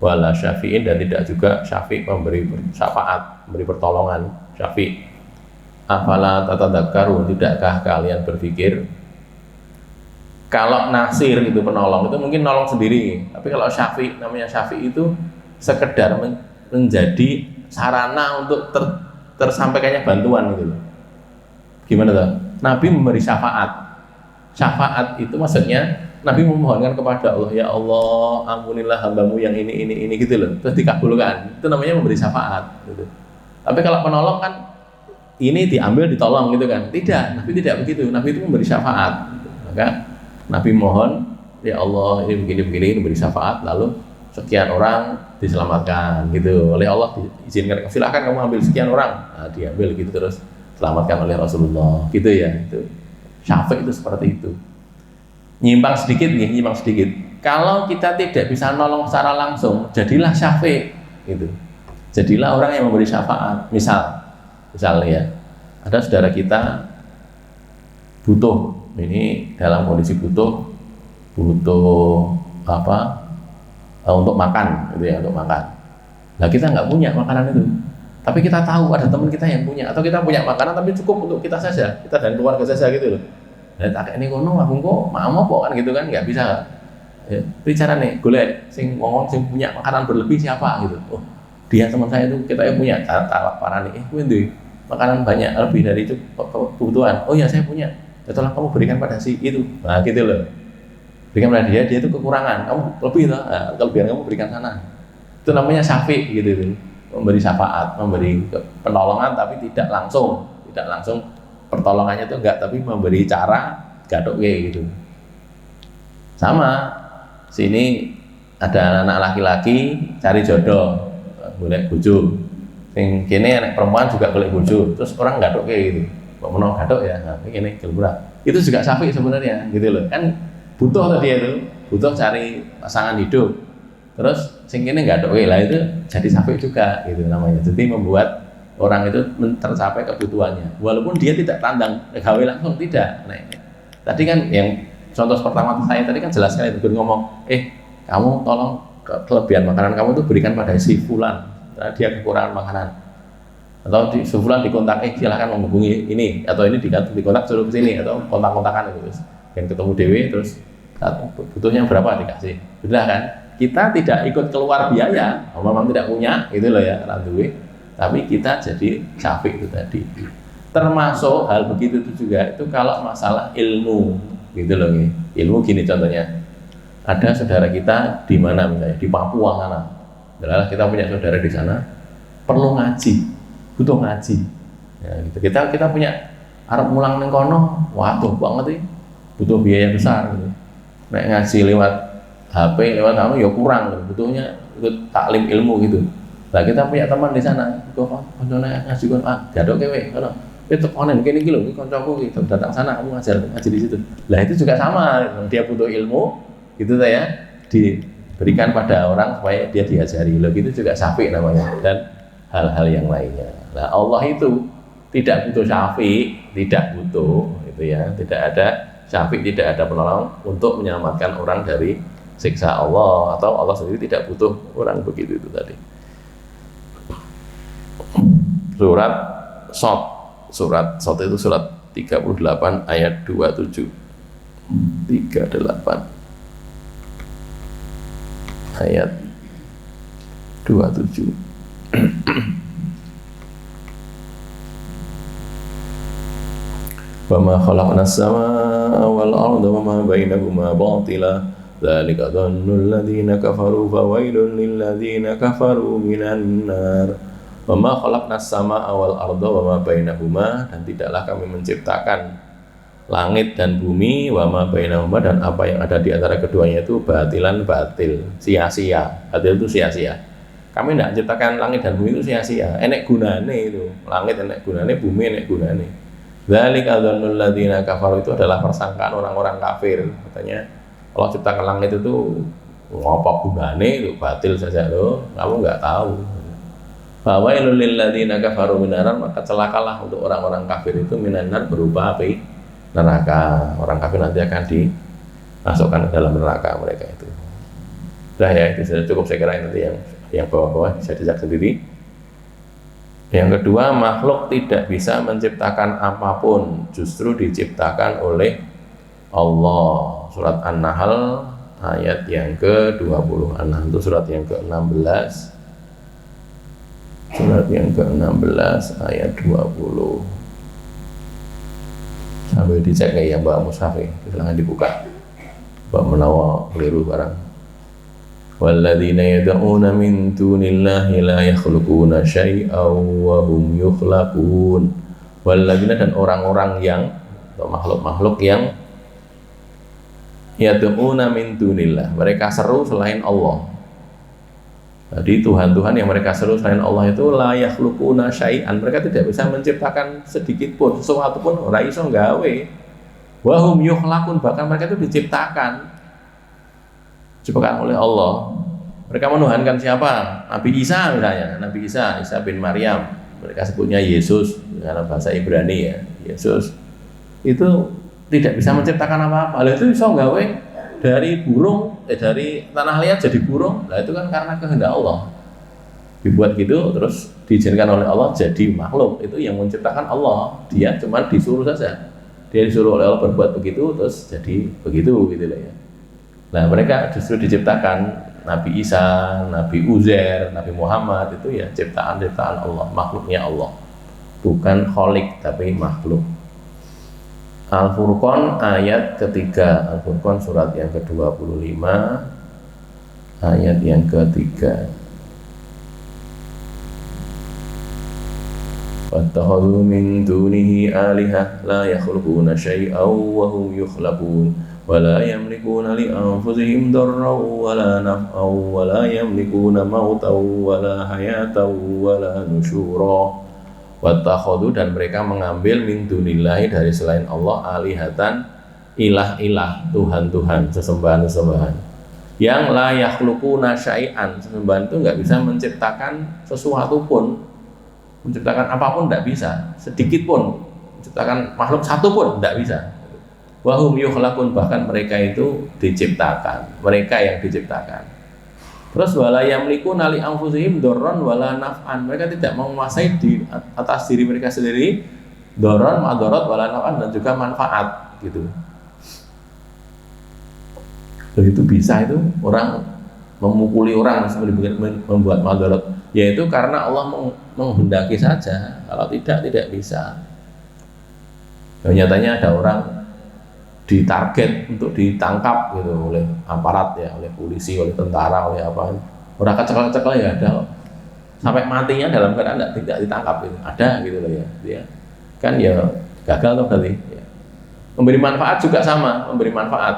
wala syafi'in, dan tidak juga syafi', memberi syafaat, memberi pertolongan, syafi'. Afala tatadakkarun, tidakkah kalian berpikir? Kalau nasir itu penolong, itu mungkin nolong sendiri, tapi kalau syafi', namanya syafi' itu sekedar menjadi sarana untuk tersampaikannya bantuan gitu. Gimana tuh? Nabi memberi syafaat. Syafaat itu maksudnya Nabi memohonkan kepada Allah, ya Allah, ampunilah hambamu yang ini gitu loh, terus dikabulkan. Itu namanya memberi syafaat gitu. Tapi kalau penolong kan ini diambil ditolong gitu kan. Tidak, Nabi tidak begitu. Nabi itu memberi syafaat. Maka Nabi mohon, ya Allah, ini begini memberi syafaat, lalu sekian orang diselamatkan gitu oleh Allah, diizinkan, silakan kamu ambil sekian orang. Nah, diambil gitu terus selamatkan oleh Rasulullah gitu ya. Itu syafaat itu seperti itu. Nyimpang sedikit nih, nyimpang sedikit. Kalau kita tidak bisa nolong secara langsung, jadilah syafi' gitu. Jadilah orang yang memberi syafaat. Misalnya ya, ada saudara kita butuh, ini dalam kondisi butuh apa? Untuk makan gitu ya, untuk makan. Nah, kita nggak punya makanan itu. Tapi kita tahu ada teman kita yang punya, atau kita punya makanan tapi cukup untuk kita saja, kita dan keluarga saja gitu loh. Dan tak ini kono aku kok mau apa kan gitu kan, nggak bisa. Ya, bicara nih, golek sing punya makanan berlebih siapa gitu. Oh, dia teman saya itu, kita yang punya. Tak parah nih, kowe ndek makanan banyak lebih dari itu kebutuhan. Oh ya, saya punya. Ya tolong kamu berikan pada si itu. Nah, gitu loh. berikan pada dia itu kekurangan, kamu lebih toh, nah, kelebihan kamu berikan sana. Itu namanya syafi gitu itu. Memberi syafaat, memberi penolongan tapi tidak langsung pertolongannya itu enggak, tapi memberi cara gadok gitu. Sama sini ada anak laki-laki cari jodoh, golek bojo. Sing kene anak perempuan juga golek bojo, terus orang gadok gitu. Kok menawa gadok ya, nah ini kelura. Itu juga syafi sebenarnya gitu loh. Kan butuh tadi itu, butuh cari pasangan hidup. Terus sing kene gadok lah itu jadi syafi juga gitu namanya. Jadi membuat orang itu tercapai kebutuhannya. Walaupun dia tidak tandang gawe langsung tidak. Nah, tadi kan yang contoh pertama saya tadi kan jelas sekali itu ngomong, kamu tolong kelebihan makanan kamu itu berikan pada si fulan, karena dia kekurangan makanan. Atau si fulan dikontak, silahkan menghubungi ini atau ini dikontak suruh ke sini atau kontak-kontakan itu. Yang ketemu dewe terus butuhnya berapa dikasih. Sudah kan? Kita tidak ikut keluar biaya, memang tidak punya, gitu loh ya, randuwe. Tapi kita jadi syafi itu tadi. Termasuk hal begitu itu juga itu kalau masalah ilmu, gitu loh. Ilmu gini contohnya, ada saudara kita di mana misalnya di Papua sana, adalah kita punya saudara di sana perlu ngaji, butuh ngaji. Ya, gitu. Kita punya Arab mulang neng kono, waduh banget sih, butuh biaya besar. Gitu. Nek ngaji lewat HP lewat apa ya kurang, butuhnya ikut taklim ilmu gitu. Nah kita punya teman di sana, kok koncone ngaji kon gadok kewe kono. Itu online kene iki lho, iki kancaku iki datang sana kamu ngaji di situ. Lah itu juga sama, dia butuh ilmu gitu ya, diberikan pada orang supaya dia diajari. Loh gitu juga syafi namanya dan hal-hal yang lainnya. Nah Allah itu tidak butuh syafi, tidak butuh gitu ya, tidak ada syafi, tidak ada penolong untuk menyelamatkan orang dari siksa Allah, atau Allah sendiri tidak butuh orang begitu itu tadi. Surat Shad itu surat 38 ayat 27. 38 ayat 27. Wa ma khalaqnas samaa'a wal arda wa ma bainahuma batila dzalika dhannul ladzina kafaru fawailun lil ladzina kafaru minan nar. Wa ma khalaqnas samaa'a wal arda wa ma bainahuma, dan tidaklah kami menciptakan langit dan bumi, wa ma bainahuma, dan apa yang ada di antara keduanya itu batilan, batil, sia-sia. Batil itu sia-sia. Kami tidak menciptakan langit dan bumi itu sia-sia. Enek gunane itu. Langit enek gunane, bumi enek gunane. Dzalika dzannul ladzina kafaru, itu adalah persangkaan orang-orang kafir. Katanya Allah ciptakan langit itu apa gunane, itu batil saja loh, kamu nggak tahu. Fawailul lil ladzina kafaru minanar, maka celakalah untuk orang-orang kafir itu minanar berupa api neraka. Orang kafir nanti akan dimasukkan ke dalam neraka mereka itu. Sudah ya, itu sudah cukup saya kira. Nanti yang bawah-bawah bisa dicek sendiri. Yang kedua, makhluk tidak bisa menciptakan apapun, justru diciptakan oleh Allah. Surat An-Nahl ayat yang ke-20. An-Nahl itu surat yang ke-16. Surat yang ke-16 ayat 20. Sambil dicek ya Mbak Mushafi, silahkan dibuka. Mbak menawa keliru barang. Walladzina yad'una min dunillahi la yakhluquna syai'aw wa hum yukhlaqun. Walladzina, dan orang-orang yang atau makhluk-makhluk yang yad'una min dunillah, mereka seru selain Allah. Jadi Tuhan-Tuhan yang mereka seru selain Allah itu la yakhluquna syai'an, mereka tidak bisa menciptakan sedikit pun, sesuatu pun ora iso gawe. Wa hum yukhlaqun, bahkan mereka itu diciptakan oleh Allah. Mereka menuhankan siapa? Nabi Isa misalnya, Nabi Isa bin Maryam. Mereka sebutnya Yesus dalam bahasa Ibrani ya. Yesus itu tidak bisa menciptakan apa-apa. Lalu itu bisa gawe dari burung, dari tanah liat jadi burung. Lah itu kan karena kehendak Allah. Dibuat gitu terus diizinkan oleh Allah jadi makhluk. Itu yang menciptakan Allah. Dia cuma disuruh saja. Dia disuruh oleh Allah berbuat begitu terus jadi begitu gitu lah ya. Nah mereka justru diciptakan, Nabi Isa, Nabi Uzair, Nabi Muhammad itu ya ciptaan Allah, makhluknya Allah, bukan kholik tapi makhluk. Al-Furqan ayat ketiga. Al-Furqan surat yang ke-25 ayat yang ketiga. Wattakhadhu min dunihi alihah la yakhluquna syai'aw wa hum yukhlaqun wa la yamlikuna li anfusihim darran wa la naf'aw wa la yamlikuna mautan wa la hayatan wa la nusyura. Wattakhadhu, dan mereka mengambil min dunillahi, dari selain Allah, alihatan, ilah-ilah, Tuhan-Tuhan, sesembahan-sesembahan yang la yakhluquna syai'an. Sesembahan itu nggak bisa menciptakan sesuatu pun, menciptakan apapun tidak bisa, sedikit pun, menciptakan makhluk satu pun tidak bisa. Wahum yukhlaqun, bahkan mereka itu diciptakan, mereka yang diciptakan. Terus wala yamlikuna li anfusihim darran wala naf'an, mereka tidak menguasai di atas diri mereka sendiri darran, madarat, wala naf'an, dan juga manfaat gitu. Begitu bisa itu orang memukuli orang, membuat madarat, yaitu karena Allah menghendaki saja. Kalau tidak bisa. Nyatanya ada orang ditarget untuk ditangkap gitu oleh aparat ya, oleh polisi, oleh tentara, oleh apa, orang kecekel-kecekel ya ada, sampai matinya dalam keadaan tidak ditangkap gitu. Ada gitu loh ya, dia kan ya gagal tuh berarti ya. Memberi manfaat juga sama, memberi manfaat.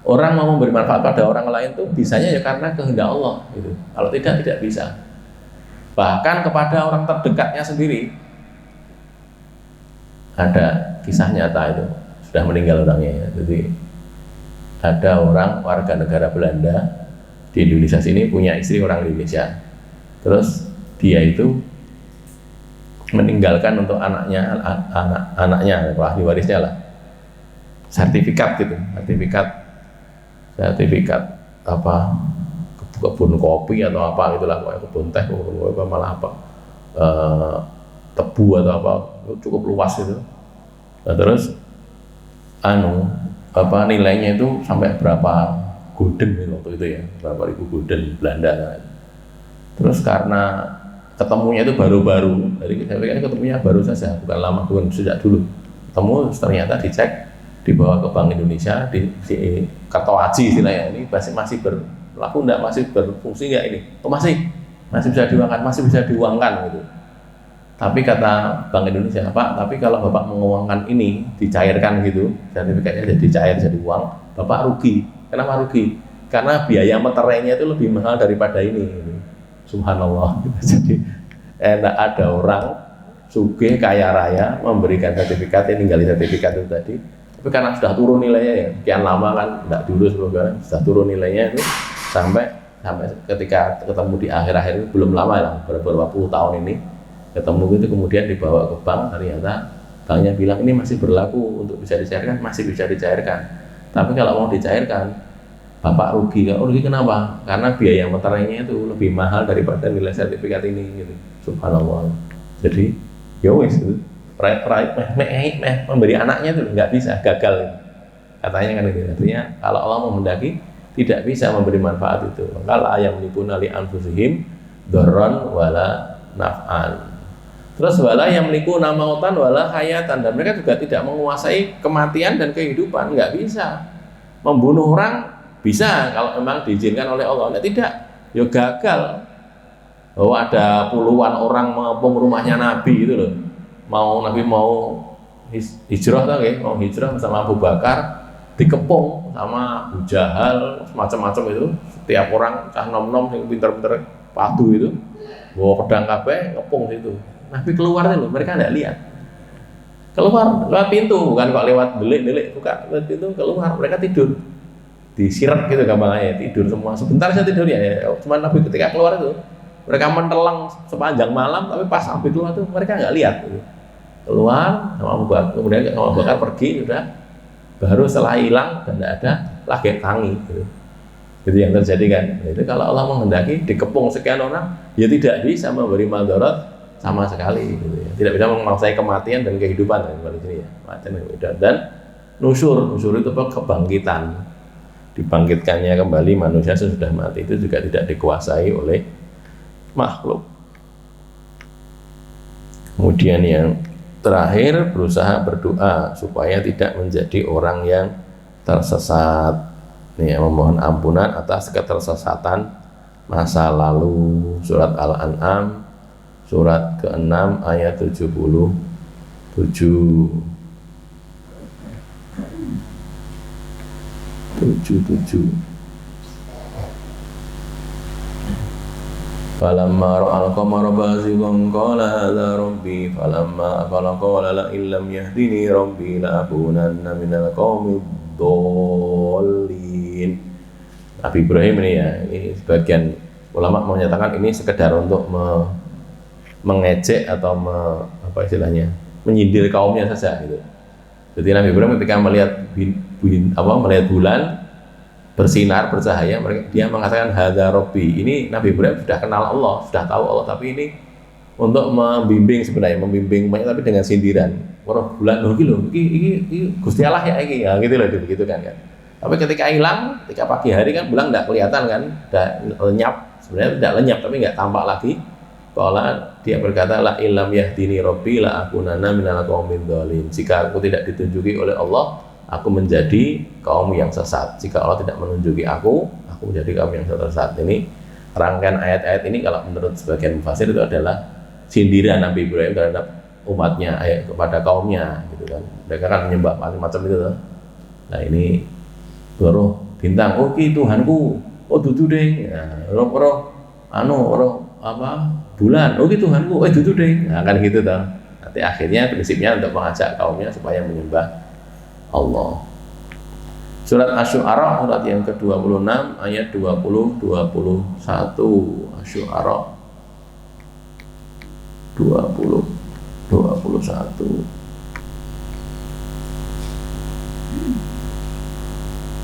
Orang mau memberi manfaat pada orang lain tuh bisanya ya karena kehendak Allah gitu. Kalau tidak bisa. Bahkan kepada orang terdekatnya sendiri. Ada kisah nyata itu, sudah meninggal orangnya ya. Jadi ada orang warga negara Belanda di Indonesia sini, punya istri orang Indonesia. Terus dia itu meninggalkan untuk anaknya ahli warisnya lah, sertifikat gitu, sertifikat apa, kebun kopi atau apa gitulah, kebun teh, malah apa, tebu atau apa, cukup luas itu. Nah, terus nilainya itu sampai berapa gulden waktu itu ya, berapa ribu gulden Belanda. Terus karena ketemunya itu baru-baru, jadi saya pikir ketemunya baru saja, bukan lama, bukan sejak dulu ketemu. Ternyata dicek, dibawa ke Bank Indonesia, di Kartowaji istilahnya, ini masih berlaku enggak, masih berfungsi enggak ini? Oh masih bisa diuangkan gitu. Tapi kata Bank Indonesia, Pak, tapi kalau Bapak menguangkan ini, dicairkan gitu, sertifikatnya jadi cair, jadi uang, Bapak rugi. Kenapa rugi? Karena biaya meterainya itu lebih mahal daripada ini. Subhanallah. Jadi enak ada orang sugih kaya raya memberikan sertifikat, ninggalin sertifikat itu tadi. Tapi karena sudah turun nilainya ya, sekian lama kan enggak diurus, sudah turun nilainya itu sampai ketika ketemu di akhir-akhir ini, belum lama lah, beberapa puluh tahun ini ketemu gitu, kemudian dibawa ke bank, ternyata banknya bilang ini masih berlaku untuk bisa dicairkan, masih bisa dicairkan. Tapi kalau mau dicairkan, Bapak rugi. Kalau rugi kenapa? Karena biaya meterainya itu lebih mahal daripada nilai sertifikat ini gitu. Subhanallah. Jadi ya wes gitu. Memberi anaknya itu nggak bisa, gagal gitu. Katanya kan itu. Artinya kalau Allah menghendaki tidak bisa memberi manfaat itu. Maka la yamlikuna li anfusihim darran wala naf'an. Terus wala yamlikuna mautan wala hayatan, dan mereka juga tidak menguasai kematian dan kehidupan, nggak bisa. Membunuh orang bisa kalau memang diizinkan oleh Allah, tidak ya gagal. Bahwa ada puluhan orang mengepung rumahnya Nabi itu loh, Nabi mau hijrah tuh, mau hijrah bersama Abu Bakar, dikepung sama Abu Jahal, macam-macam itu. Setiap orang cah nom-nom yang pinter-pinter padu itu bawa pedang kabeh ngepung situ. Nabi keluar itu, mereka tidak lihat. Keluar lewat pintu, bukan kok lewat delik-delik, buka lewat pintu, keluar, mereka tidur. Disirat gitu gampangnya, tidur semua. Sebentar saya tidur ya. Cuma Nabi ketika keluar itu, mereka mentelang sepanjang malam, tapi pas Nabi keluar itu mereka nggak lihat. Gitu. Keluar sama Abu Bakar, kemudian sama Abu Bakar pergi, sudah. Baru setelah hilang dan tidak ada lagi tangi. Gitu. Itu yang terjadi kan. Itu kalau Allah menghendaki dikepung sekian orang, ya tidak bisa memberi madarat sama sekali. Gitu ya. Tidak bisa menguasai kematian dan kehidupan kan, ini ya. Dan nusyur itu kebangkitan. Dibangkitkannya kembali manusia sesudah mati itu juga tidak dikuasai oleh makhluk. Kemudian yang terakhir berusaha berdoa supaya tidak menjadi orang yang tersesat. Nih, memohon ampunan atas ketersesatan masa lalu. Surat Al-An'am surat ke-6 ayat 77. Falamma ra'al qamara bazighan qala hadza rabbi falamma afala qala la illam yahdini rabbi la akunanna minal qaumid dhalin. Nabi Ibrahim ini ya, ini sebagian ulama menyatakan ini sekedar untuk mengejek atau apa istilahnya, menyindir kaumnya saja gitu. Jadi Nabi Ibrahim ketika melihat melihat bulan bersinar bercahaya, dia mengatakan hadza rabbi. Ini Nabi Ibrahim sudah kenal Allah, sudah tahu Allah, tapi ini untuk membimbing sebenarnya, membimbing umatnya tapi dengan sindiran. Orang bulan iki Gusti Allah ya iki, ya gitu loh, begitu kan. Tapi ketika hilang, ketika pagi hari kan bulan enggak kelihatan kan, udah lenyap. Sebenarnya tidak lenyap tapi enggak tampak lagi. Qala, dia berkata la illam yahdini rabbi la akunanna minal qaumid dhalin. Jika aku tidak ditunjuki oleh Allah, aku menjadi kaum yang sesat. Jika Allah tidak menunjuki aku menjadi kaum yang sesat. Ini rangkaian ayat-ayat ini kalau menurut sebagian mufassir itu adalah sindiran Nabi Ibrahim terhadap umatnya, kepada kaumnya gitu kan. Mereka kan menyembah macam-macam itu loh. Nah, ini roh bintang, oh ki Tuhanku, oh dudu deh. Nah, roh bulan, oh ki Tuhanku, oh dudu deh. Nah, kan gitu toh. Nanti akhirnya prinsipnya untuk mengajak kaumnya supaya menyembah Allah. Surat Asy-Syu'ara surat yang ke-26 ayat 20-21. Asy-Syu'ara 20-21.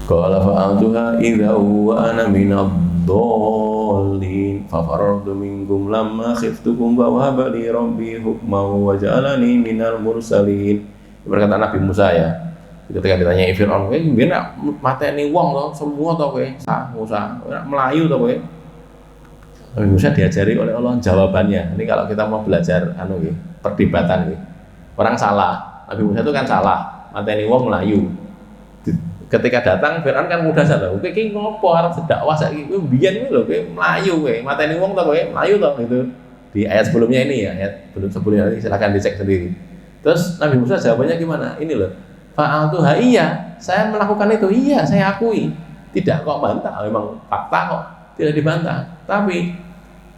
Qala fa'altuha idza huwa ana minadh-dhalin fa farartu minkum lamma khiftukum wa wahaba li rabbi hukman wa ja'alani minal mursalin. Berkata Nabi Musa ya, ketika ditanya Fir'aun, kowe mbiyen nak mateni wong to semua to kowe, Musa, melayu to kowe. Nabi Musa diajari oleh Allah jawabannya. Ini kalau kita mau belajar perdebatan orang salah. Nabi Musa itu kan salah, mateni wong melayu. Ketika datang Fir'aun kan mudah saja, kowe iki ngopo arep sedakwah saiki, kowe mbiyen iki lho kowe melayu kowe, mateni wong to kowe, melayu to gitu. Di ayat sebelumnya ini ya, ayat sebelumnya ini silakan dicek sendiri. Terus Nabi Musa jawabannya gimana? Ini loh. Fa'altuha, iya, saya melakukan itu, iya, saya akui. Tidak kok bantah, memang fakta kok, tidak dibantah. Tapi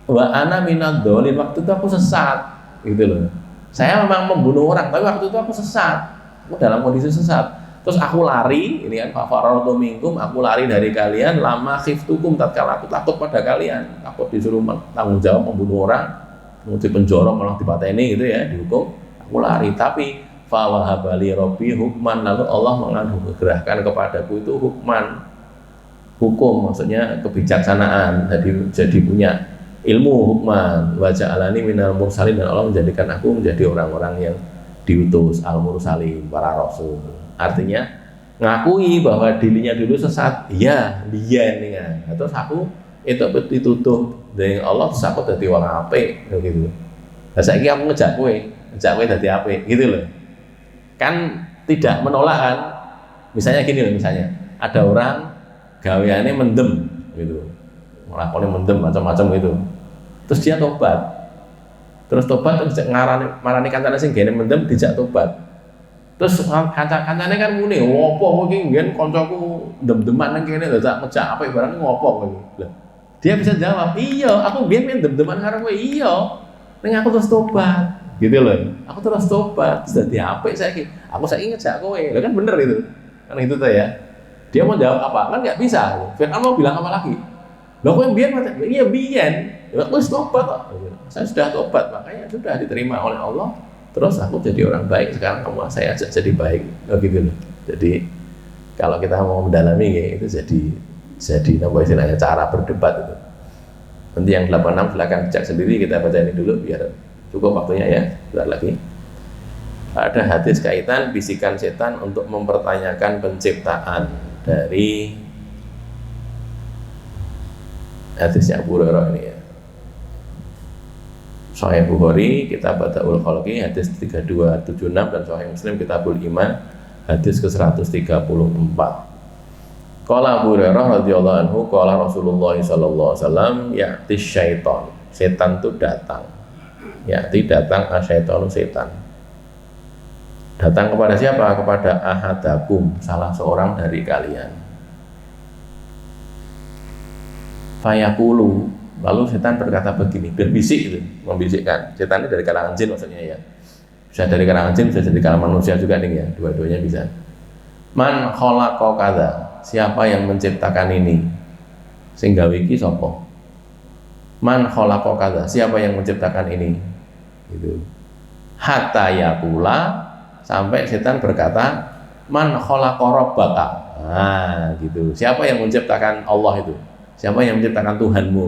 wa ana minadh-dhalin, waktu itu aku sesat, gitu loh. Saya memang membunuh orang, tapi waktu itu aku sesat. Aku dalam kondisi sesat. Terus aku lari, ini kan fafarartu minkum, aku lari dari kalian, lama khiftukum, tatkala aku takut pada kalian, takut disuruh tanggung jawab membunuh orang, mau dipenjara malah dipateni gitu ya, dihukum. Aku lari, tapi fa wahabali rabbi hukman, lalu Allah menganugerahkan kepadaku itu hukman, hukum maksudnya kebijaksanaan, jadi punya ilmu hukman, wa ja'alani minal mursalin, dan Allah menjadikan aku menjadi orang-orang yang diutus, al mursalin, para rasul. Artinya ngakui bahwa dirinya dulu sesat, iya dia ini kan. Terus aku itu ditutup dari Allah, terus aku jadi orang apik gitu. Nah, saiki aku ngejak kowe dadi apik gitu loh. Kan tidak menolak kan. Misalnya gini loh, misalnya ada orang gaweane mendem gitu. Nglakoni mendem macam-macam gitu. Terus dia tobat. Terus marani kancane sing gene mendem dijak tobat. Terus kancane kan muni, ngopo kowe iki nggen kancaku dem-deman nang kene lho, ngejak apik barang ngopo kowe. Lah, dia bisa jawab, "Iya, aku biyen dem-deman karo kowe, iya. Ning aku terus tobat." Gitu loh. Aku terus tobat, terus dadi apik saiki. Aku saiki ngejak kowe. Lah kan bener itu. Kan itu tuh ya. Dia mau jawab apa? Kan enggak bisa. Fir'aun mau bilang apa lagi? Lah kowe biyen iya biyen. Ya aku wis tobat kok. Saya sudah tobat, makanya sudah diterima oleh Allah. Terus aku jadi orang baik, sekarang kamu saya ajak jadi baik, gitu loh. Jadi kalau kita mau mendalami itu jadi apa istilahnya, cara berdebat itu. Nanti yang 86 silakan cek sendiri, kita baca ini dulu biar cukup waktunya ya. Bentar lagi. Ada hadis kaitan bisikan setan untuk mempertanyakan penciptaan, dari hadisnya Abu Hurairah ini ya. Sahih Bukhari kitab Badaul Khalqi hadis 3276 dan Sahih Muslim kitabul Iman hadis ke-134. Qala Abu Hurairah radhiyallahu anhu qala Rasulullah sallallahu alaihi wasallam ya'ti syaitan. Setan itu datang. Ya'ti datang, asyaitanu setan. Datang kepada siapa? Kepada ahadakum, salah seorang dari kalian. Fayaqulu, lalu setan berkata begini, berbisik itu, membisikkan. Setan itu dari kalangan jin maksudnya ya. Bisa dari kalangan jin, bisa dari kalangan manusia juga nih ya, dua-duanya bisa. Man khalaqa kadza, siapa yang menciptakan ini? Sing gawe iki sapa? Man khalaqa kadza, siapa yang menciptakan ini? Gitu. Hatta yaqula, sampai setan berkata, man khalaqa rabbaka. Nah, gitu. Siapa yang menciptakan Allah itu? Siapa yang menciptakan Tuhanmu?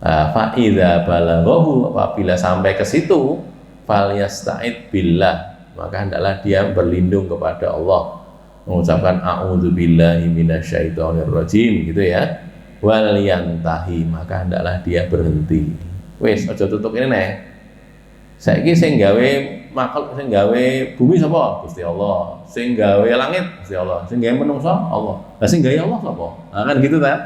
Fa idza balaghahu, apabila sampai ke situ, falyasta'id billah, maka hendaklah dia berlindung kepada Allah, mengucapkan a'udzubillahi minasyaitonir rajim gitu ya. Wal yantahi, maka hendaklah dia berhenti. Wis aja tutup ini nih. Saiki sing gawe makhluk, sing gawe bumi sapa? Gusti Allah. Sing gawe langit Gusti Allah. Sing gawe menungso Allah. Lah sing gawe Allah sapa? Nah, kan gitu kan?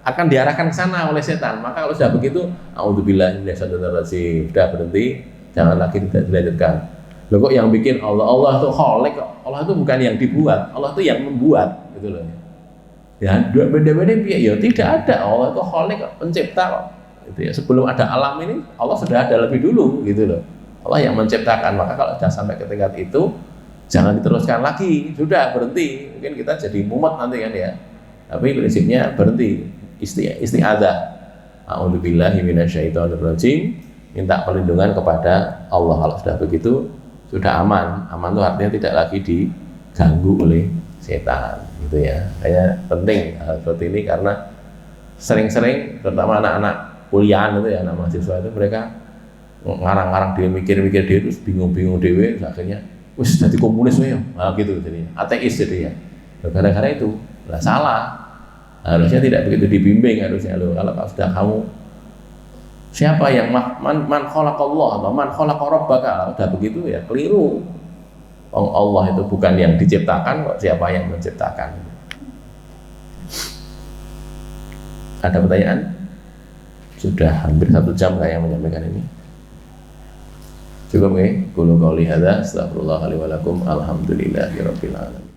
Akan diarahkan ke sana oleh setan. Maka kalau sudah begitu, a'udzubillahi minasyaitonir rajim. Sudah berhenti, jangan lagi tidak dilanjutkan. Loh kok yang bikin Allah? Allah itu khalik kok. Allah itu bukan yang dibuat, Allah itu yang membuat, gitu loh. Ya, beda-beda ya tidak ada. Allah itu khalik kok, pencipta kok. Gitu ya. Sebelum ada alam ini, Allah sudah ada lebih dulu, gitu loh. Allah yang menciptakan. Maka kalau sudah sampai ke tingkat itu, jangan diteruskan lagi, sudah berhenti. Mungkin kita jadi mumet nanti kan ya. Tapi prinsipnya berhenti. Isti'adzah. A'udzubillahi minasyaitonir rajim. Minta perlindungan kepada Allah. Kalau sudah begitu, sudah aman. Aman itu artinya tidak lagi diganggu oleh setan, gitu ya. Kayaknya penting hal seperti ini karena sering-sering, terutama anak-anak kuliahan itu ya, anak mahasiswa itu mereka ngarang-ngarang dia, mikir-mikir dia terus bingung-bingung dewe, akhirnya wis jadi komunis ya, nah, gitu jadinya, ateis jadinya. Gara-gara itu, lah salah. Harusnya tidak begitu dibimbing harusnya lo. Kalau sudah kamu siapa yang man khalaqallah atau man khalaqa rabbaka, sudah begitu ya keliru. Allah itu bukan yang diciptakan kok, siapa yang menciptakan. Ada pertanyaan? Sudah hampir 1 jam saya menyampaikan ini. Cukup ya? Qulu qouli hadza, astaghfirullah li wa lakum, alhamdulillahirabbil alamin.